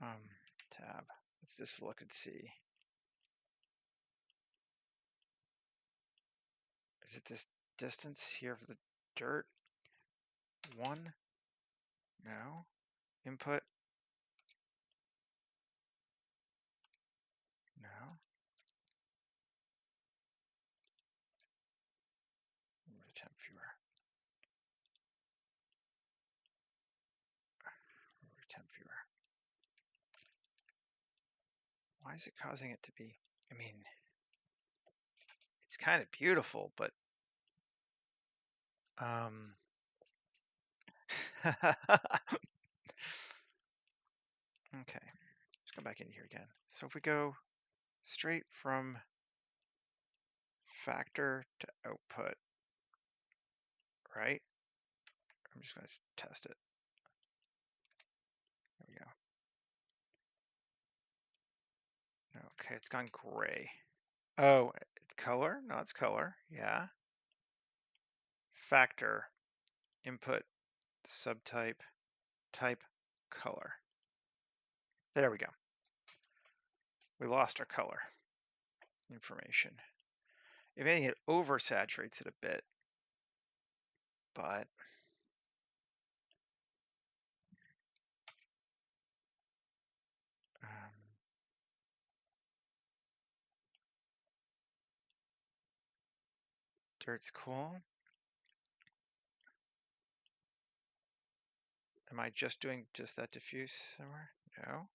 Tab. Let's just look and see. Is it this distance here for the dirt? 1? No. Input? No. Temp viewer. Temp viewer. Why is it causing it to be? I mean, it's kind of beautiful, but okay. Let's go back in here again. So if we go straight from factor to output, right? I'm just going to test it. There we go. Okay, it's gone gray. Oh, it's color? No, it's color. Yeah. Factor, input, subtype, type, color. There we go. We lost our color information. If anything, it oversaturates it a bit, but dirt's cool. Am I just doing just that diffuse somewhere? No.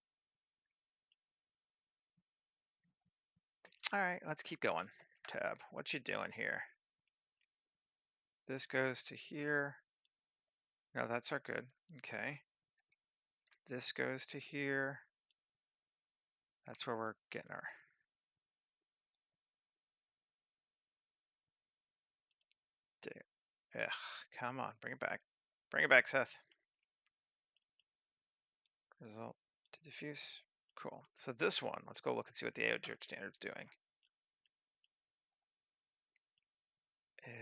All right, let's keep going. Tab, what you doing here? This goes to here. No, that's our good. Okay. This goes to here. That's where we're getting our. Ugh, come on, bring it back. Bring it back, Seth. Result to diffuse. Cool. So this one, let's go look and see what the AO standard's doing.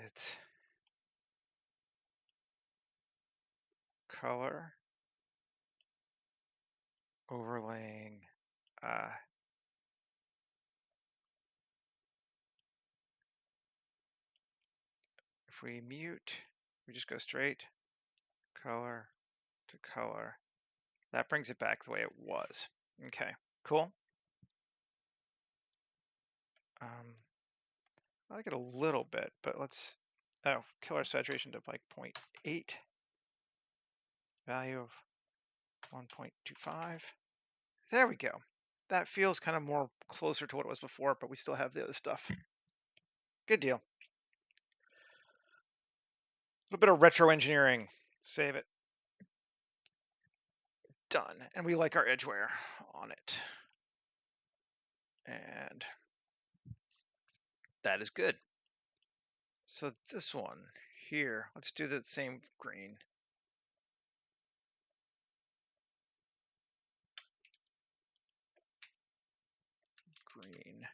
It's color overlaying. If we mute, we just go straight color to color. That brings it back the way it was. Okay, cool. I like it a little bit, but let's, kill our saturation to like 0.8, value of 1.25. There we go. That feels kind of more closer to what it was before, but we still have the other stuff. Good deal. A little bit of retro engineering. Save it. Done. And we like our edgeware on it. And that is good. So this one here, let's do the same green. Green.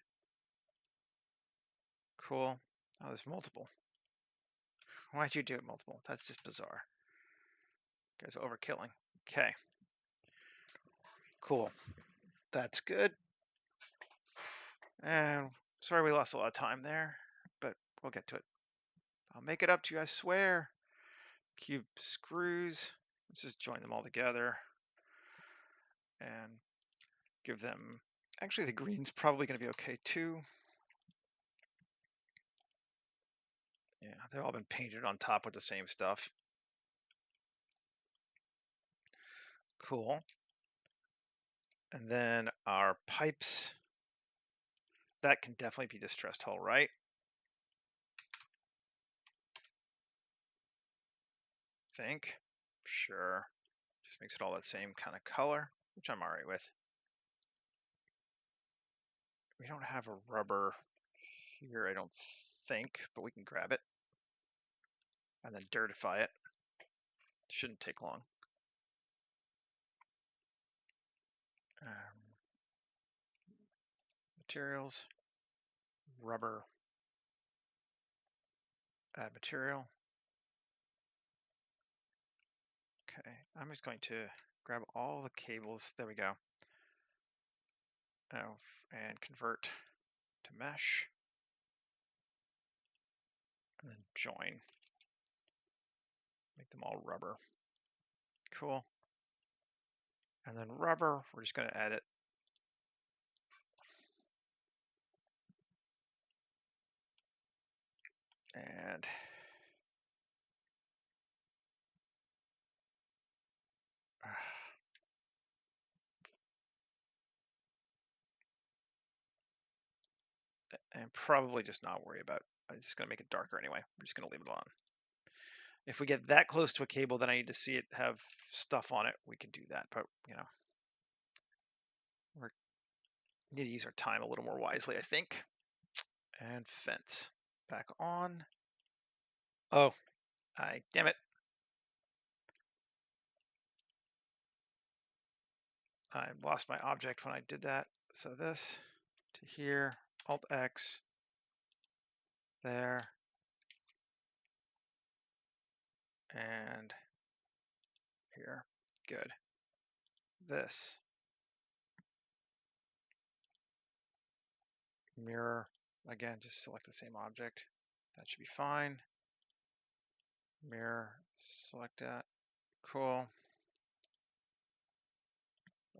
Cool. Oh, there's multiple. Why'd you do it multiple? That's just bizarre. You guys are overkilling. Okay. Cool. That's good. And sorry we lost a lot of time there, but we'll get to it. I'll make it up to you, I swear. Cube screws. Let's just join them all together and give them. Actually, the green's probably going to be okay too. Yeah, they've all been painted on top with the same stuff. Cool. And then our pipes. That can definitely be distressed hull, right? Think. Sure. Just makes it all that same kind of color, which I'm all right with. We don't have a rubber here, I don't think, but we can grab it and then dirtify it. Shouldn't take long. Materials, rubber, add material. Okay, I'm just going to grab all the cables. There we go. Oh, and convert to mesh. And then join. Make them all rubber. Cool. And then rubber, we're just going to add it. And probably just not worry about. I'm just going to make it darker anyway. We're just going to leave it on. If we get that close to a cable, then I need to see it have stuff on it. We can do that, but you know, we need to use our time a little more wisely, I think. And fence back on. Oh, damn it. I lost my object when I did that. So this to here, Alt X, there, and here. Good. This. Mirror. Again, just select the same object. That should be fine. Mirror, select that. Cool.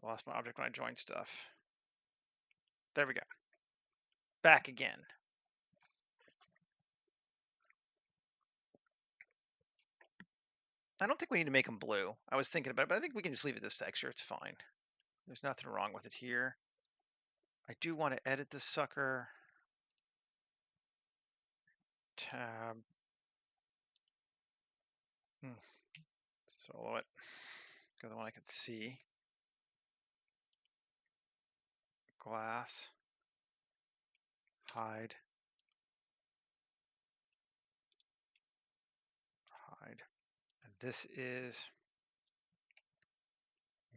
I lost my object when I joined stuff. There we go. Back again. I don't think we need to make them blue. I was thinking about it, but I think we can just leave it this texture. It's fine. There's nothing wrong with it here. I do want to edit this sucker. Tab. Solo it. Go the one I can see. Glass. Hide. Hide. And this is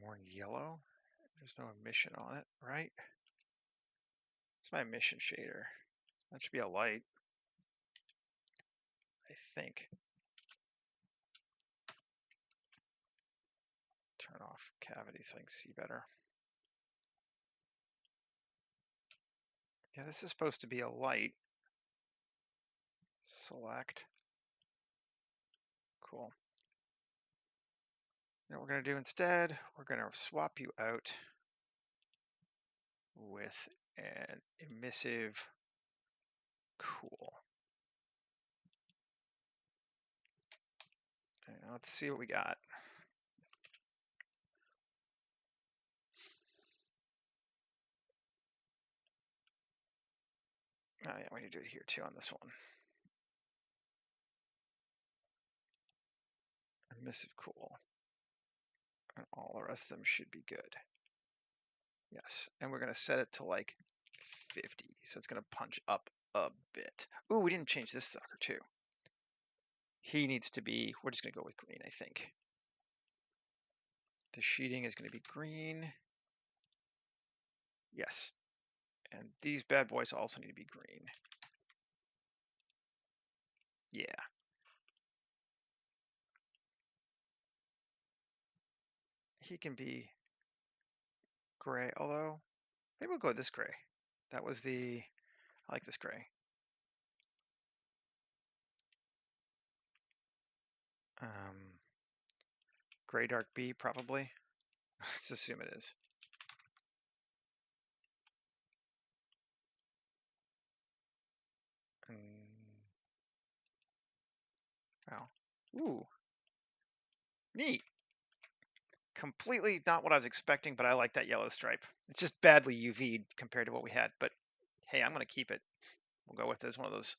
more yellow. There's no emission on it, right? It's my emission shader. That should be a light, I think. Turn off cavity so I can see better. Yeah, this is supposed to be a light. Select. Cool. Now what we're going to do instead, we're going to swap you out with an emissive cool. And let's see what we got. Oh yeah, we need to do it here too on this one. Emissive cool. And all the rest of them should be good. Yes, and we're going to set it to like 50, so it's going to punch up a bit. Ooh, we didn't change this sucker too. He needs to be, we're just going to go with green, I think. The sheeting is going to be green. Yes. And these bad boys also need to be green. Yeah. He can be gray, although maybe we'll go with this gray. That was the, I like this gray. Gray dark B probably. Let's assume it is. Wow. Ooh. Neat. Completely not what I was expecting, but I like that yellow stripe. It's just badly UV'd compared to what we had, but hey, I'm going to keep it. We'll go with it as one of those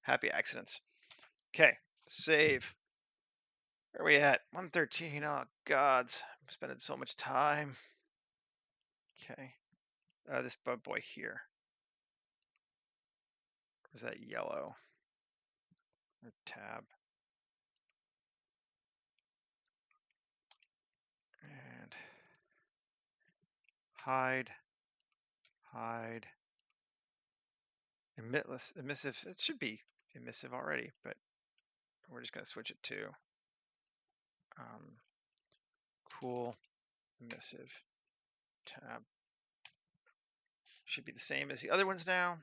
happy accidents. Okay, save. Where are we at? 113. Oh, gods. I'm spending so much time. Okay. This bug boy here. Or is that yellow? Or tab. And hide. Hide. Emissive. It should be emissive already, but we're just going to switch it to cool emissive tab. Should be the same as the other ones now.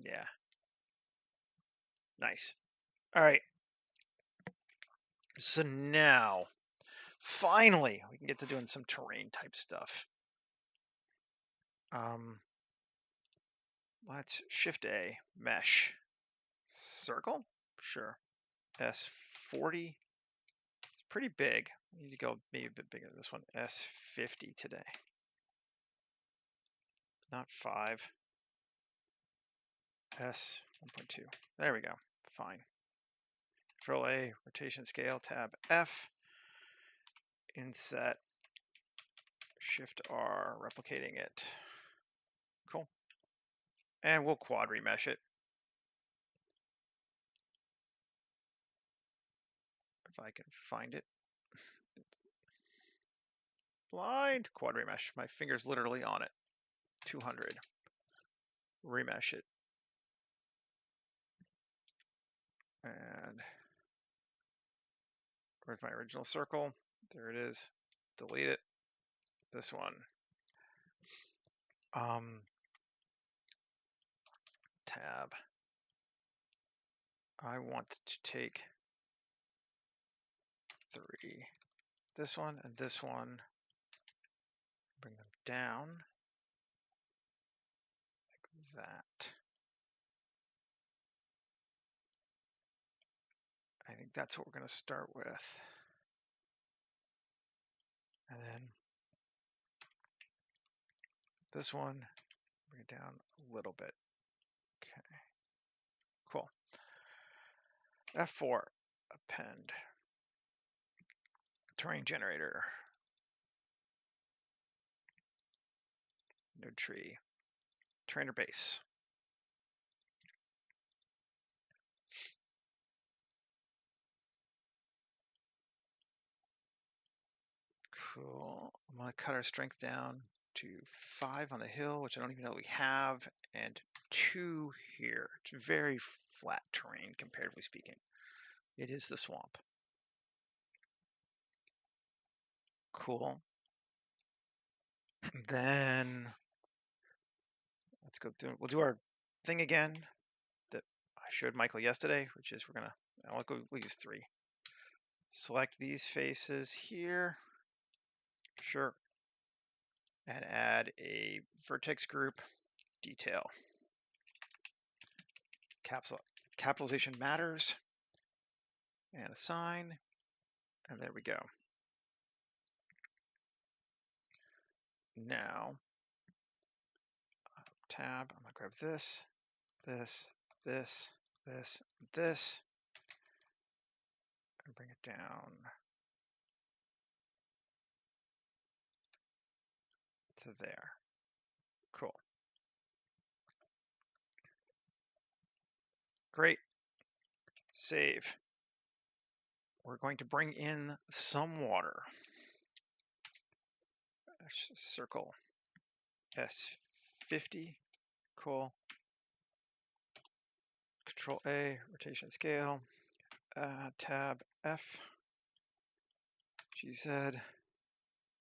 Yeah. Nice. All right. So now, finally, we can get to doing some terrain type stuff. Let's Shift A, mesh, circle, sure. S40, it's pretty big. We need to go maybe a bit bigger than this one. S50 today, not 5. S1.2. There we go. Fine. Control A, rotation scale, Tab F, inset, Shift R, replicating it. Cool. And we'll quad remesh it. If I can find it. Blind quad remesh. My finger's literally on it. 200. Remesh it. And where's my original circle? There it is. Delete it. This one. Tab. I want to take 3. This one and this one. Bring them down. Like that. that's what we're going to start with. And then this one, bring it down a little bit. Okay, cool. F4, append, terrain generator, node tree, trainer base. Cool. I'm going to cut our strength down to 5 on the hill, which I don't even know we have, and 2 here. It's very flat terrain, comparatively speaking. It is the swamp. Cool. Then let's go through. We'll do our thing again that I showed Michael yesterday, which is we'll use 3. Select these faces here. Sure. And add a vertex group detail. Capitalization matters. And assign. And there we go. Now, tab, I'm going to grab this, this, this, this, this, and bring it down to there. Cool. Great. Save. We're going to bring in some water. Circle S50. Cool. Control A, rotation scale. Tab F. GZ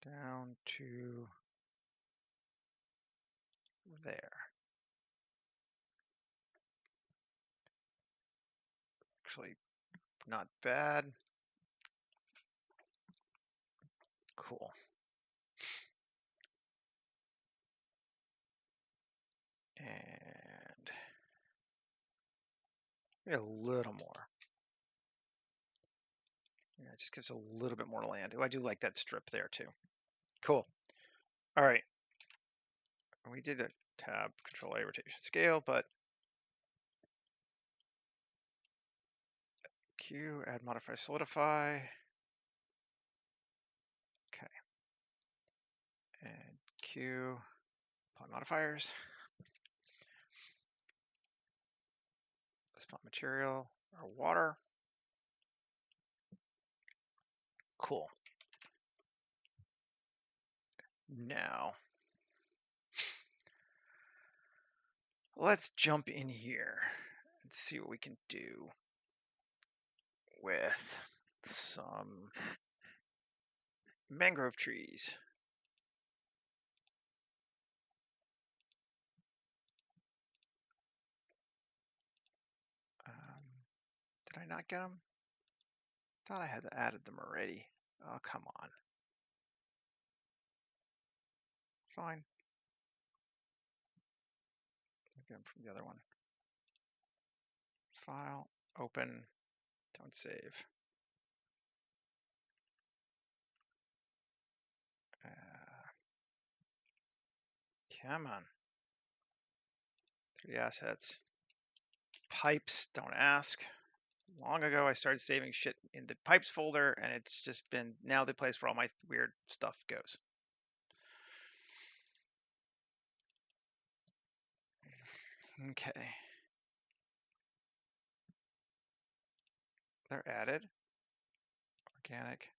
down to there. Actually, not bad. Cool. And maybe a little more. Yeah, it just gives a little bit more land. Oh, I do like that strip there too. Cool. All right. We did a tab control A rotation scale, but Q, add modify solidify. Okay. And Q, apply modifiers. Spot material or water. Cool. Now, let's jump in here and see what we can do with some mangrove trees. Did I not get them? Thought I had added them already. Oh, come on. Fine. I'll get them from the other one. File, open, don't save. Come on. 3 assets. Pipes, don't ask. Long ago, I started saving shit in the pipes folder, and it's just been now the place where all my weird stuff goes. Okay. They're added. Organic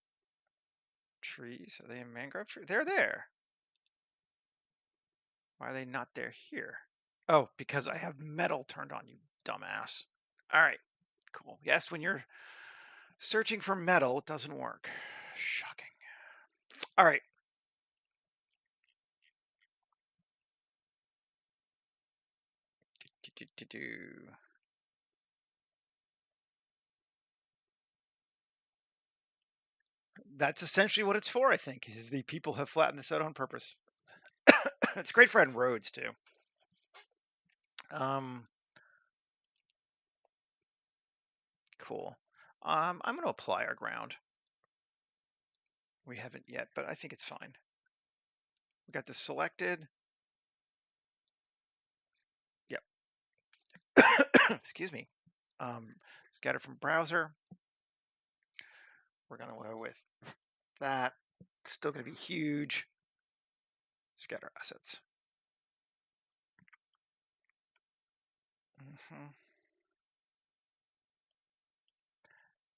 trees. Are they a mangrove tree? They're there. Why are they not there here? Oh, because I have metal turned on, you dumbass. All right, cool. Yes, when you're searching for metal, it doesn't work. Shocking. All right. That's essentially what it's for, I think, is the people have flattened this out on purpose. It's great for adding roads, too. Cool. I'm going to apply our ground. We haven't yet, but I think it's fine. We got this selected. Yep. Excuse me. Scatter from browser. We're going to go with that. It's still going to be huge. Scatter assets.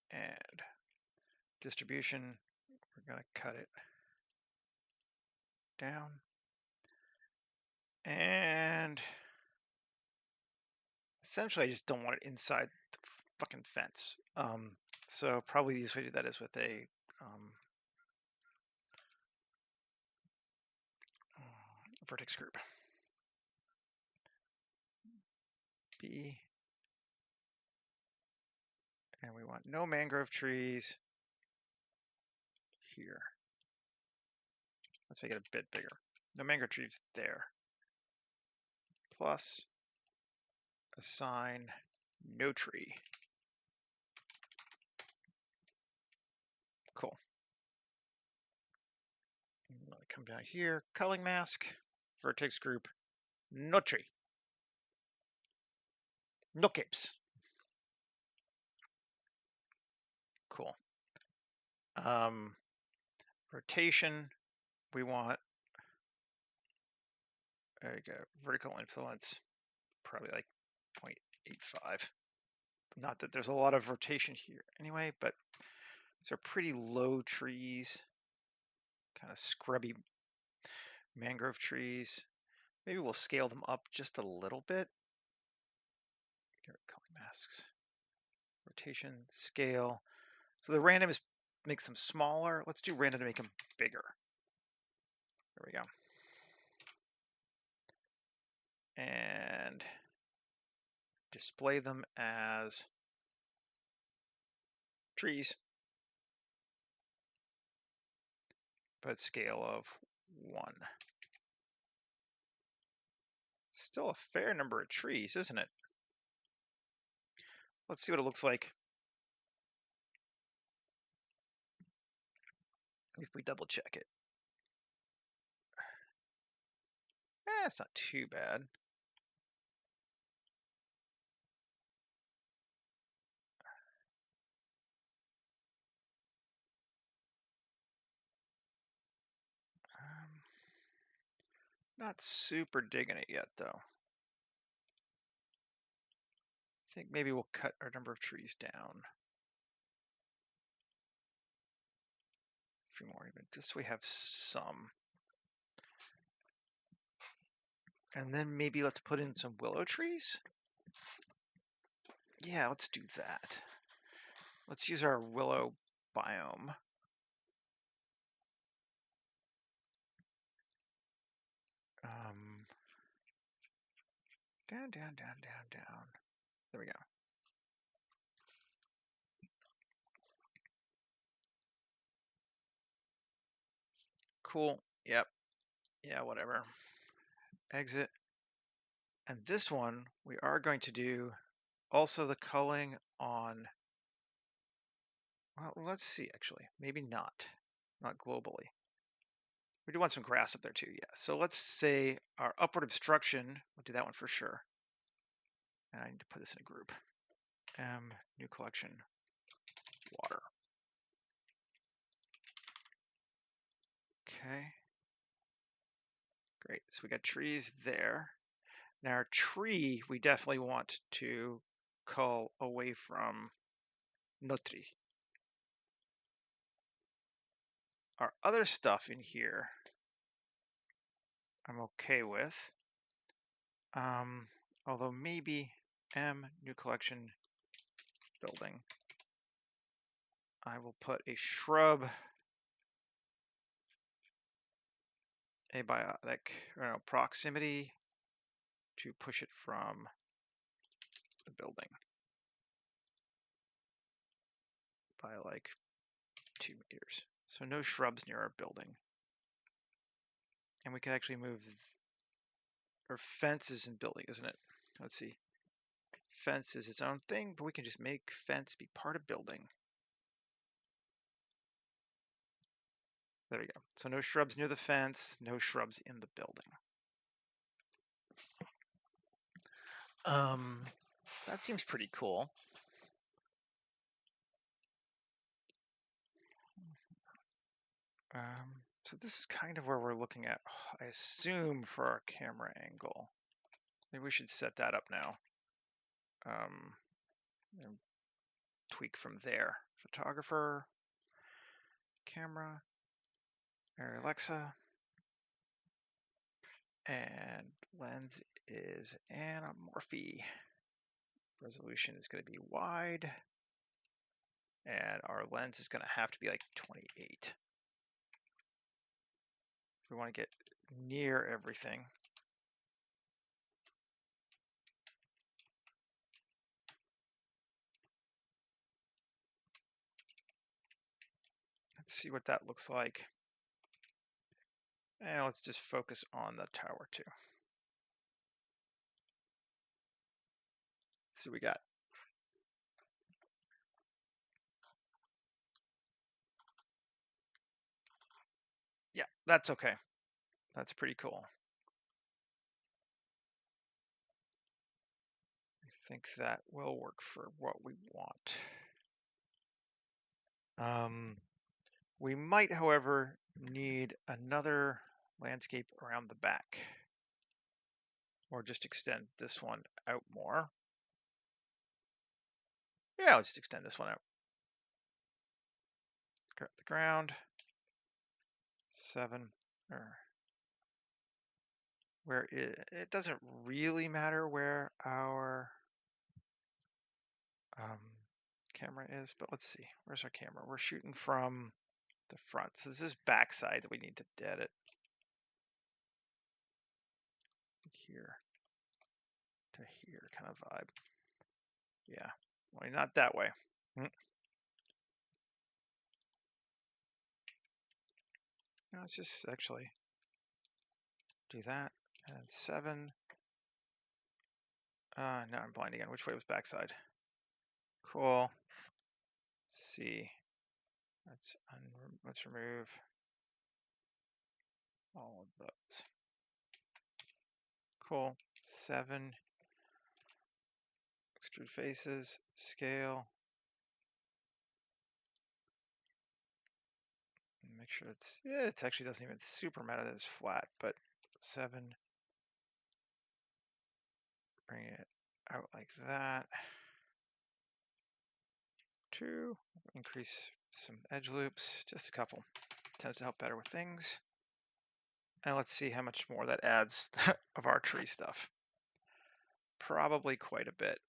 And distribution, we're going to cut it down. And essentially, I just don't want it inside the fucking fence. So probably the easiest way to do that is with a vertex group. B. And we want no mangrove trees here. Let's make it a bit bigger. No mangrove trees there. Plus assign no tree. Cool. Let me come down here, culling mask, vertex group, no tree. No capes. Cool. Rotation, we want, there you go, vertical influence, probably like 0.85. Not that there's a lot of rotation here anyway, but these are pretty low trees, kind of scrubby mangrove trees. Maybe we'll scale them up just a little bit. Here, culling masks, rotation, scale. So the random makes them smaller. Let's do random to make them bigger. There we go. And display them as trees, but scale of 1. Still a fair number of trees, isn't it? Let's see what it looks like if we double check it. It's not too bad. Not super digging it yet, though. I think maybe we'll cut our number of trees down. A few more even, just so we have some. And then maybe let's put in some willow trees. Yeah, let's do that. Let's use our willow biome. Down, down, down, down, down. There we go. Cool. Yep. Yeah, whatever. Exit. And this one, we are going to do also the culling on, well, let's see, actually, maybe not globally. We do want some grass up there too, yeah. So let's say our upward obstruction, we'll do that one for sure. And I need to put this in a group. New collection, water. Okay. Great, so we got trees there. Now our tree, we definitely want to cull away from Notri. Our other stuff in here, I'm okay with. Although maybe new collection building. I will put a shrub, abiotic, proximity to push it from the building by like 2 meters. So no shrubs near our building. And we can actually move our fences and building, isn't it? Let's see. Fence is its own thing, but we can just make fence be part of building. There we go. So no shrubs near the fence, no shrubs in the building. That seems pretty cool. So this is kind of where we're looking at, I assume, for our camera angle. Maybe we should set that up now. And tweak from there. Photographer, camera, Alexa, and lens is anamorphy. Resolution is going to be wide, and our lens is going to have to be like 28. If we want to get near everything. Let's see what that looks like. And let's just focus on the tower too. Let's see what we got. Yeah, that's okay. That's pretty cool. I think that will work for what we want. We might, however, need another landscape around the back, or just extend this one out more. Yeah, let's just extend this one out. Grab the ground, 7, or where it doesn't really matter where our camera is, but let's see, where's our camera? We're shooting from the front, so this is backside that we need to edit. Here to here kind of vibe. Yeah, well, not that way. Let's just actually do that. And 7. Now I'm blind again. Which way was backside? Cool. C. Let's remove all of those. Cool. 7. Extrude faces. Scale. Make sure it actually doesn't even super matter that it's flat, but 7. Bring it out like that. 2. Increase some edge loops, just a couple. Tends to help better with things. And let's see how much more that adds of our tree stuff. Probably quite a bit.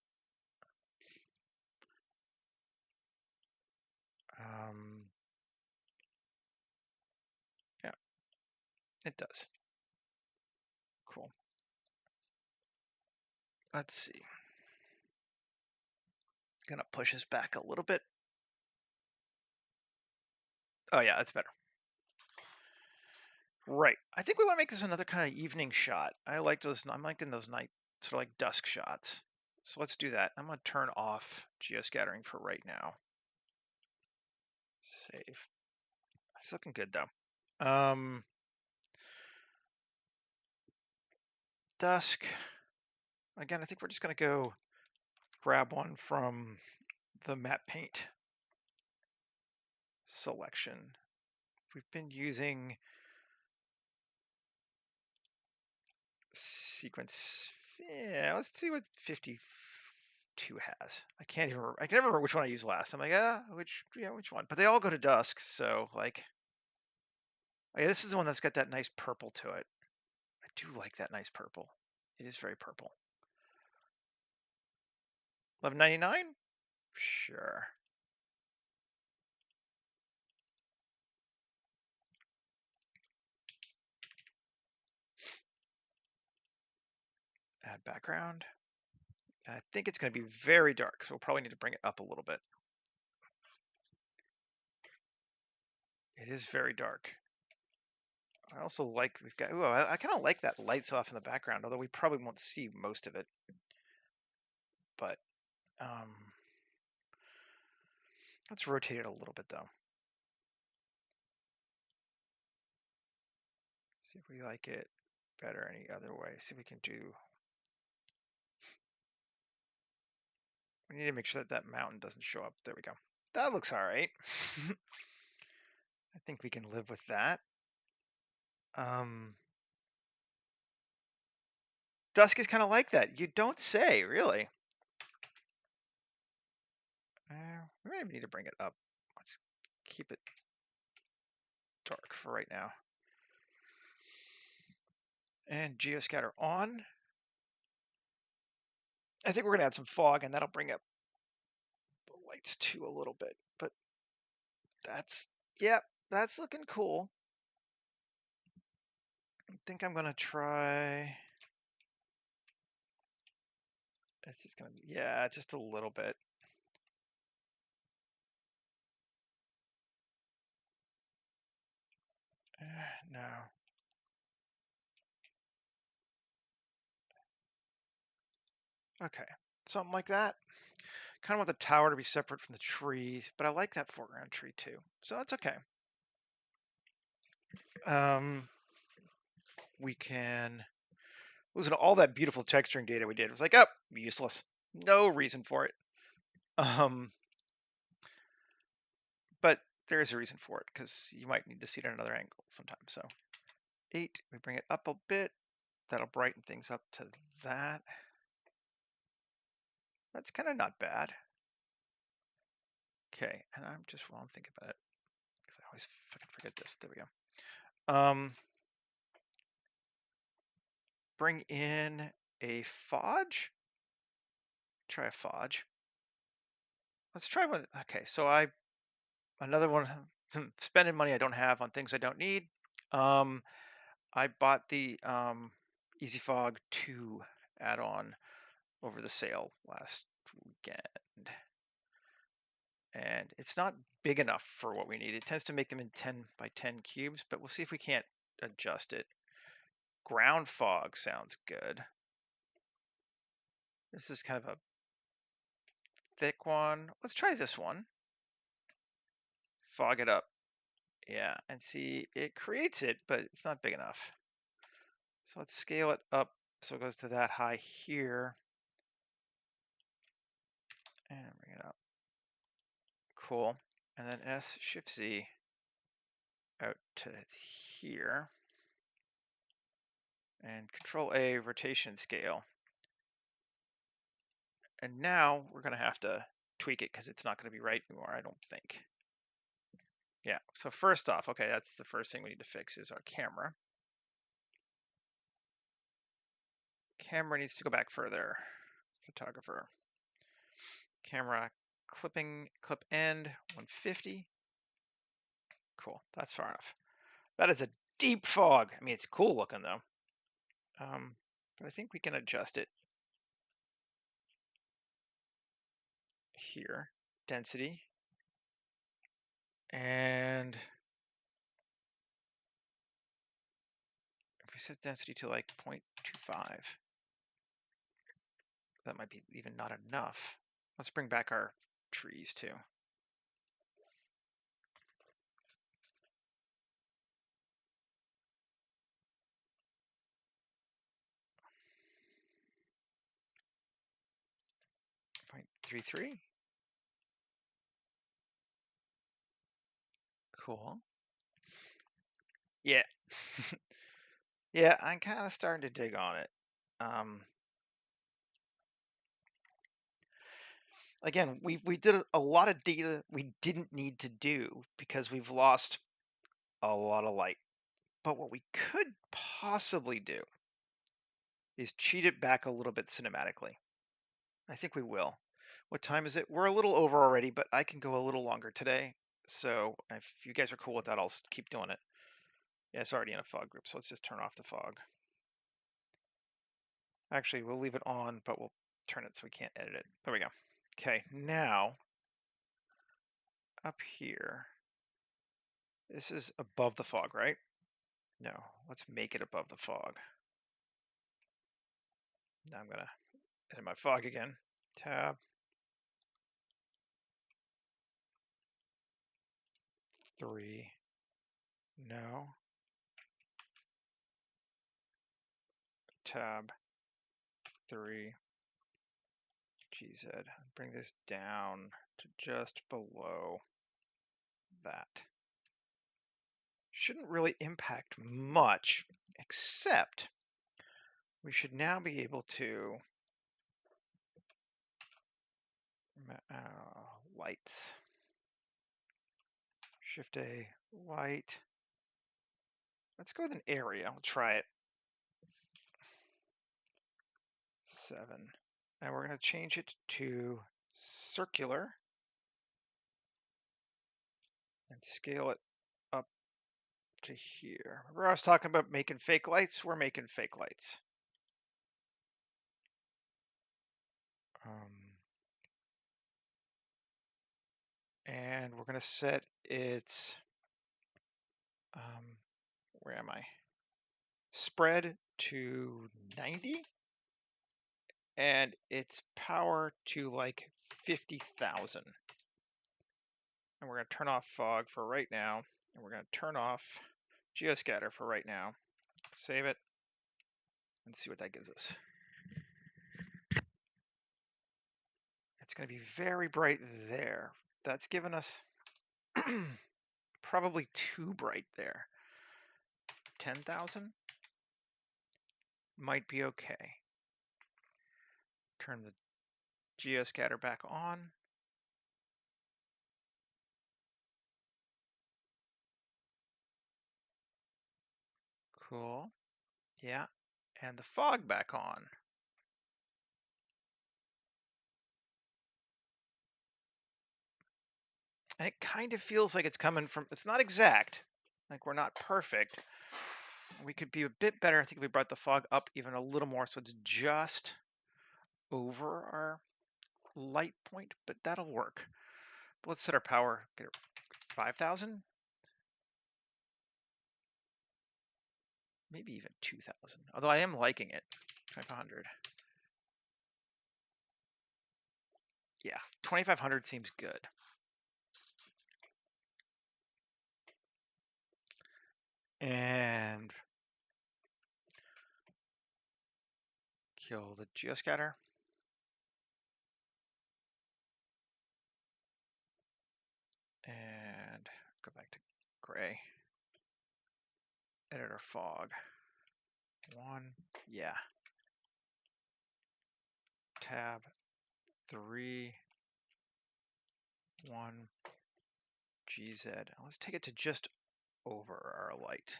Yeah, it does. Cool. Let's see. Gonna push us back a little bit. Oh yeah, that's better. Right. I think we want to make this another kind of evening shot. I'm liking those night, sort of like dusk shots. So let's do that. I'm gonna turn off geoscattering for right now. Save. It's looking good though. Dusk. Again, I think we're just gonna go grab one from the matte paint selection. We've been using sequence. Yeah, let's see what 52 has. I can't even remember. I can never remember which one I used last. I'm like, which one? But they all go to dusk, so like, oh, yeah, this is the one that's got that nice purple to it. I do like that nice purple. It is very purple. 11.99? Sure. Add background. I think it's going to be very dark, so we'll probably need to bring it up a little bit. It is very dark. I also like, we've got, I kind of like that lights off in the background, although we probably won't see most of it. But let's rotate it a little bit though. See if we like it better any other way. See if we can do. We need to make sure that that mountain doesn't show up. There we go. That looks all right. I think we can live with that. Dusk is kind of like that. You don't say, really. We might even need to bring it up. Let's keep it dark for right now. And geoscatter on. I think we're gonna add some fog, and that'll bring up the lights too a little bit. But that's, yeah, that's looking cool. I think I'm gonna try. It's just gonna, yeah, just a little bit. No. Okay, something like that. Kind of want the tower to be separate from the trees, but I like that foreground tree too, so that's okay. We can listen to all that beautiful texturing data we did. It was like, oh, useless. No reason for it. But there is a reason for it because you might need to see it at another angle sometime. So 8, we bring it up a bit. That'll brighten things up to that. That's kind of not bad. Okay, and I'm just while I'm thinking about it, because I always fucking forget this. There we go. Bring in a fudge. Try a fudge. Let's try one. Okay, so another one. Spending money I don't have on things I don't need. I bought the Easy Fog 2 add-on over the sale last weekend. And it's not big enough for what we need. It tends to make them in 10 by 10 cubes, but we'll see if we can't adjust it. Ground fog sounds good. This is kind of a thick one. Let's try this one. Fog it up. Yeah, and see, it creates it, but it's not big enough. So let's scale it up so it goes to that high here. And bring it up. Cool. And then S, Shift Z out to here. And Control A, rotation scale. And now we're going to have to tweak it because it's not going to be right anymore, I don't think. Yeah, so first off, okay, that's the first thing we need to fix is our camera. Camera needs to go back further. Photographer. Camera clipping, clip end, 150. Cool, that's far enough. That is a deep fog. I mean, it's cool looking though. But I think we can adjust it here. Density. And if we set density to like 0.25, that might be even not enough. Let's bring back our trees too. Point 0.33. Cool. Yeah. Yeah, I'm kind of starting to dig on it. Again, we did a lot of data we didn't need to do because we've lost a lot of light. But what we could possibly do is cheat it back a little bit cinematically. I think we will. What time is it? We're a little over already, but I can go a little longer today. So if you guys are cool with that, I'll keep doing it. Yeah, it's already in a fog group, so let's just turn off the fog. Actually, we'll leave it on, but we'll turn it so we can't edit it. There we go. Okay, now up here, this is above the fog, right? No, let's make it above the fog. Now I'm gonna edit my fog again. Tab. 3. No. tab 3 GZ. Bring this down to just below that. Shouldn't really impact much, except we should now be able to lights. Shift A, light. Let's go with an area. We'll try it. 7. And we're going to change it to circular and scale it up to here. Remember I was talking about making fake lights? We're making fake lights. And we're going to set its, where am I? Spread to 90 and its power to like 50,000. And we're going to turn off fog for right now. And we're going to turn off geoscatter for right now. Save it and see what that gives us. It's going to be very bright there. That's given us probably too bright there. 10,000 might be okay. Turn the geoscatter back on. Cool. Yeah. And the fog back on. And it kind of feels like it's coming from, it's not exact, like we're not perfect. We could be a bit better. I think if we brought the fog up even a little more so it's just over our light point, but that'll work. But let's set our power, get it 5,000. Maybe even 2,000, although I am liking it, 500. Yeah, 2,500 seems good. And kill the geoscatter. And go back to gray. Edit our fog. 1, yeah. Tab 3, 1, GZ. Let's take it to just over our light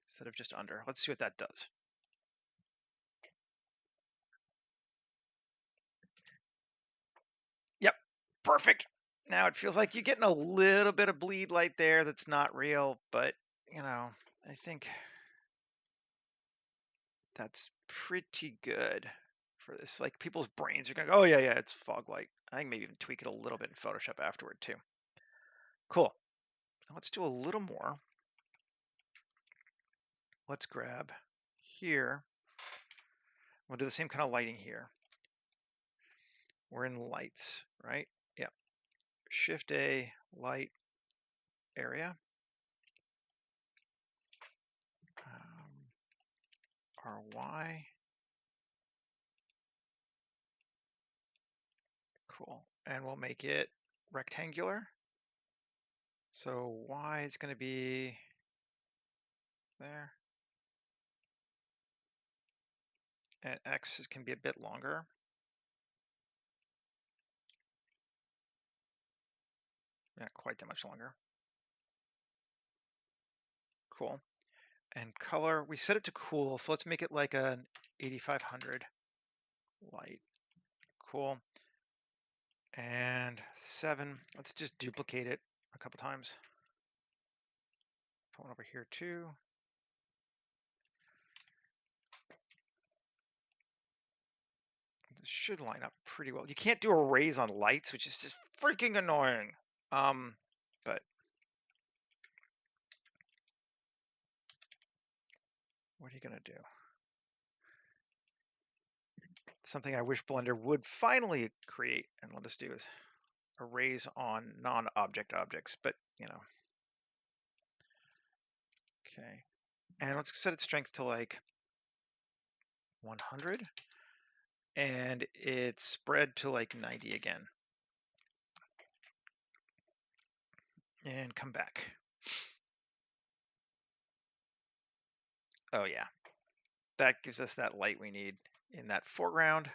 instead of just under. Let's see what that does. Yep, perfect. Now it feels like you're getting a little bit of bleed light there that's not real, but you know, I think that's pretty good for this. Like people's brains are gonna go, oh yeah, it's fog light. I think maybe even tweak it a little bit in Photoshop afterward too. Cool. Let's do a little more. Let's grab here. We'll do the same kind of lighting here. We're in lights, right? Yeah. Shift A, light, area. RY. Cool. And we'll make it rectangular. So Y is going to be there. And X can be a bit longer. Not quite that much longer. Cool. And color, we set it to cool, so let's make it like an 8500 light. Cool. And 7, let's just duplicate it a couple times. Put one over here too. This should line up pretty well. You can't do arrays on lights, which is just freaking annoying. But what are you gonna do? Something I wish Blender would finally create and let us do is arrays on non-object objects, but you know. Okay, and let's set its strength to like 100, and it's spread to like 90 again. And come back. Oh yeah, that gives us that light we need in that foreground.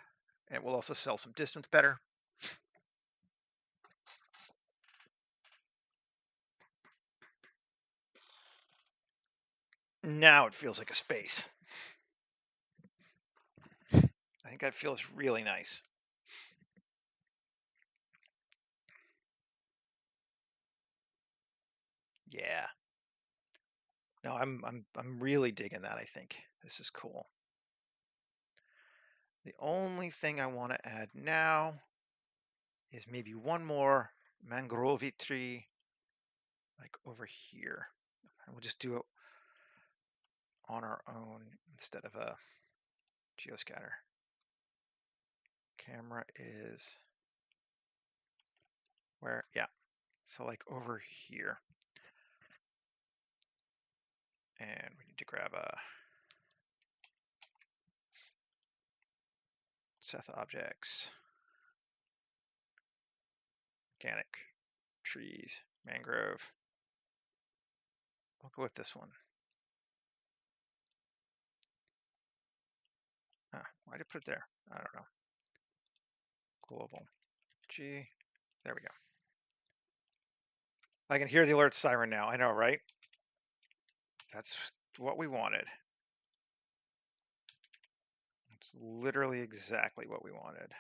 And we'll also sell some distance better. Now it feels like a space. I think that feels really nice. Yeah. No, I'm really digging that, I think. This is cool. The only thing I want to add now is maybe one more mangrove tree, like over here. And we'll just do it on our own instead of a geoscatter. Camera is where? Yeah. So like over here. And we need to grab a Seth objects, organic trees, mangrove. I'll go with this one. Why did I put it there? I don't know. Global G. There we go. I can hear the alert siren now. I know, right? That's what we wanted. It's literally exactly what we wanted.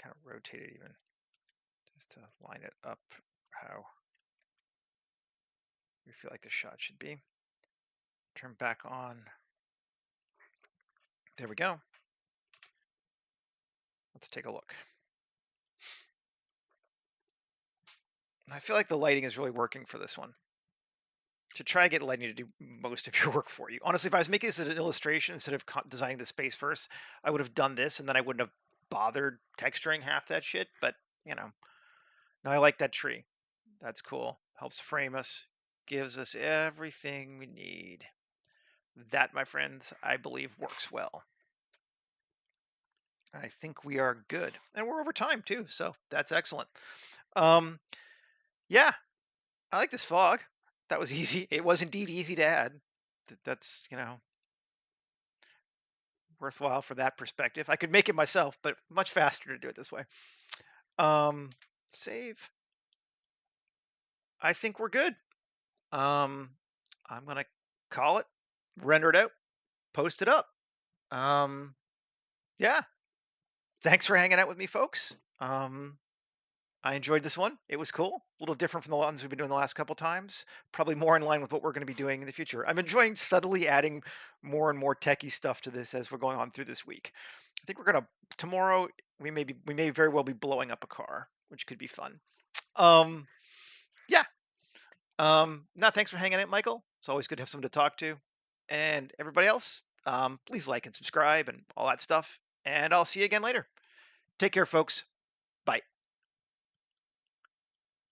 Kind of rotate it even, just to line it up how we feel like the shot should be. Turn back on. There we go. Let's take a look. I feel like the lighting is really working for this one. To try to get lighting to do most of your work for you. Honestly, if I was making this as an illustration instead of designing the space first, I would have done this and then I wouldn't have bothered texturing half that shit. But, you know, now I like that tree. That's cool. Helps frame us, gives us everything we need. That, my friends, I believe works well. I think we are good. And we're over time too, so that's excellent. Yeah, I like this fog. That was easy. It was indeed easy to add. That's, you know, worthwhile for that perspective. I could make it myself, but much faster to do it this way. Save. I think we're good. I'm gonna call it, render it out, post it up. Yeah. Thanks for hanging out with me, folks. I enjoyed this one. It was cool. A little different from the ones we've been doing the last couple times. Probably more in line with what we're going to be doing in the future. I'm enjoying subtly adding more and more techie stuff to this as we're going on through this week. I think we're gonna tomorrow. We may very well be blowing up a car, which could be fun. Yeah. Now, thanks for hanging out, Michael. It's always good to have someone to talk to. And everybody else, please like and subscribe and all that stuff. And I'll see you again later. Take care, folks. Bye.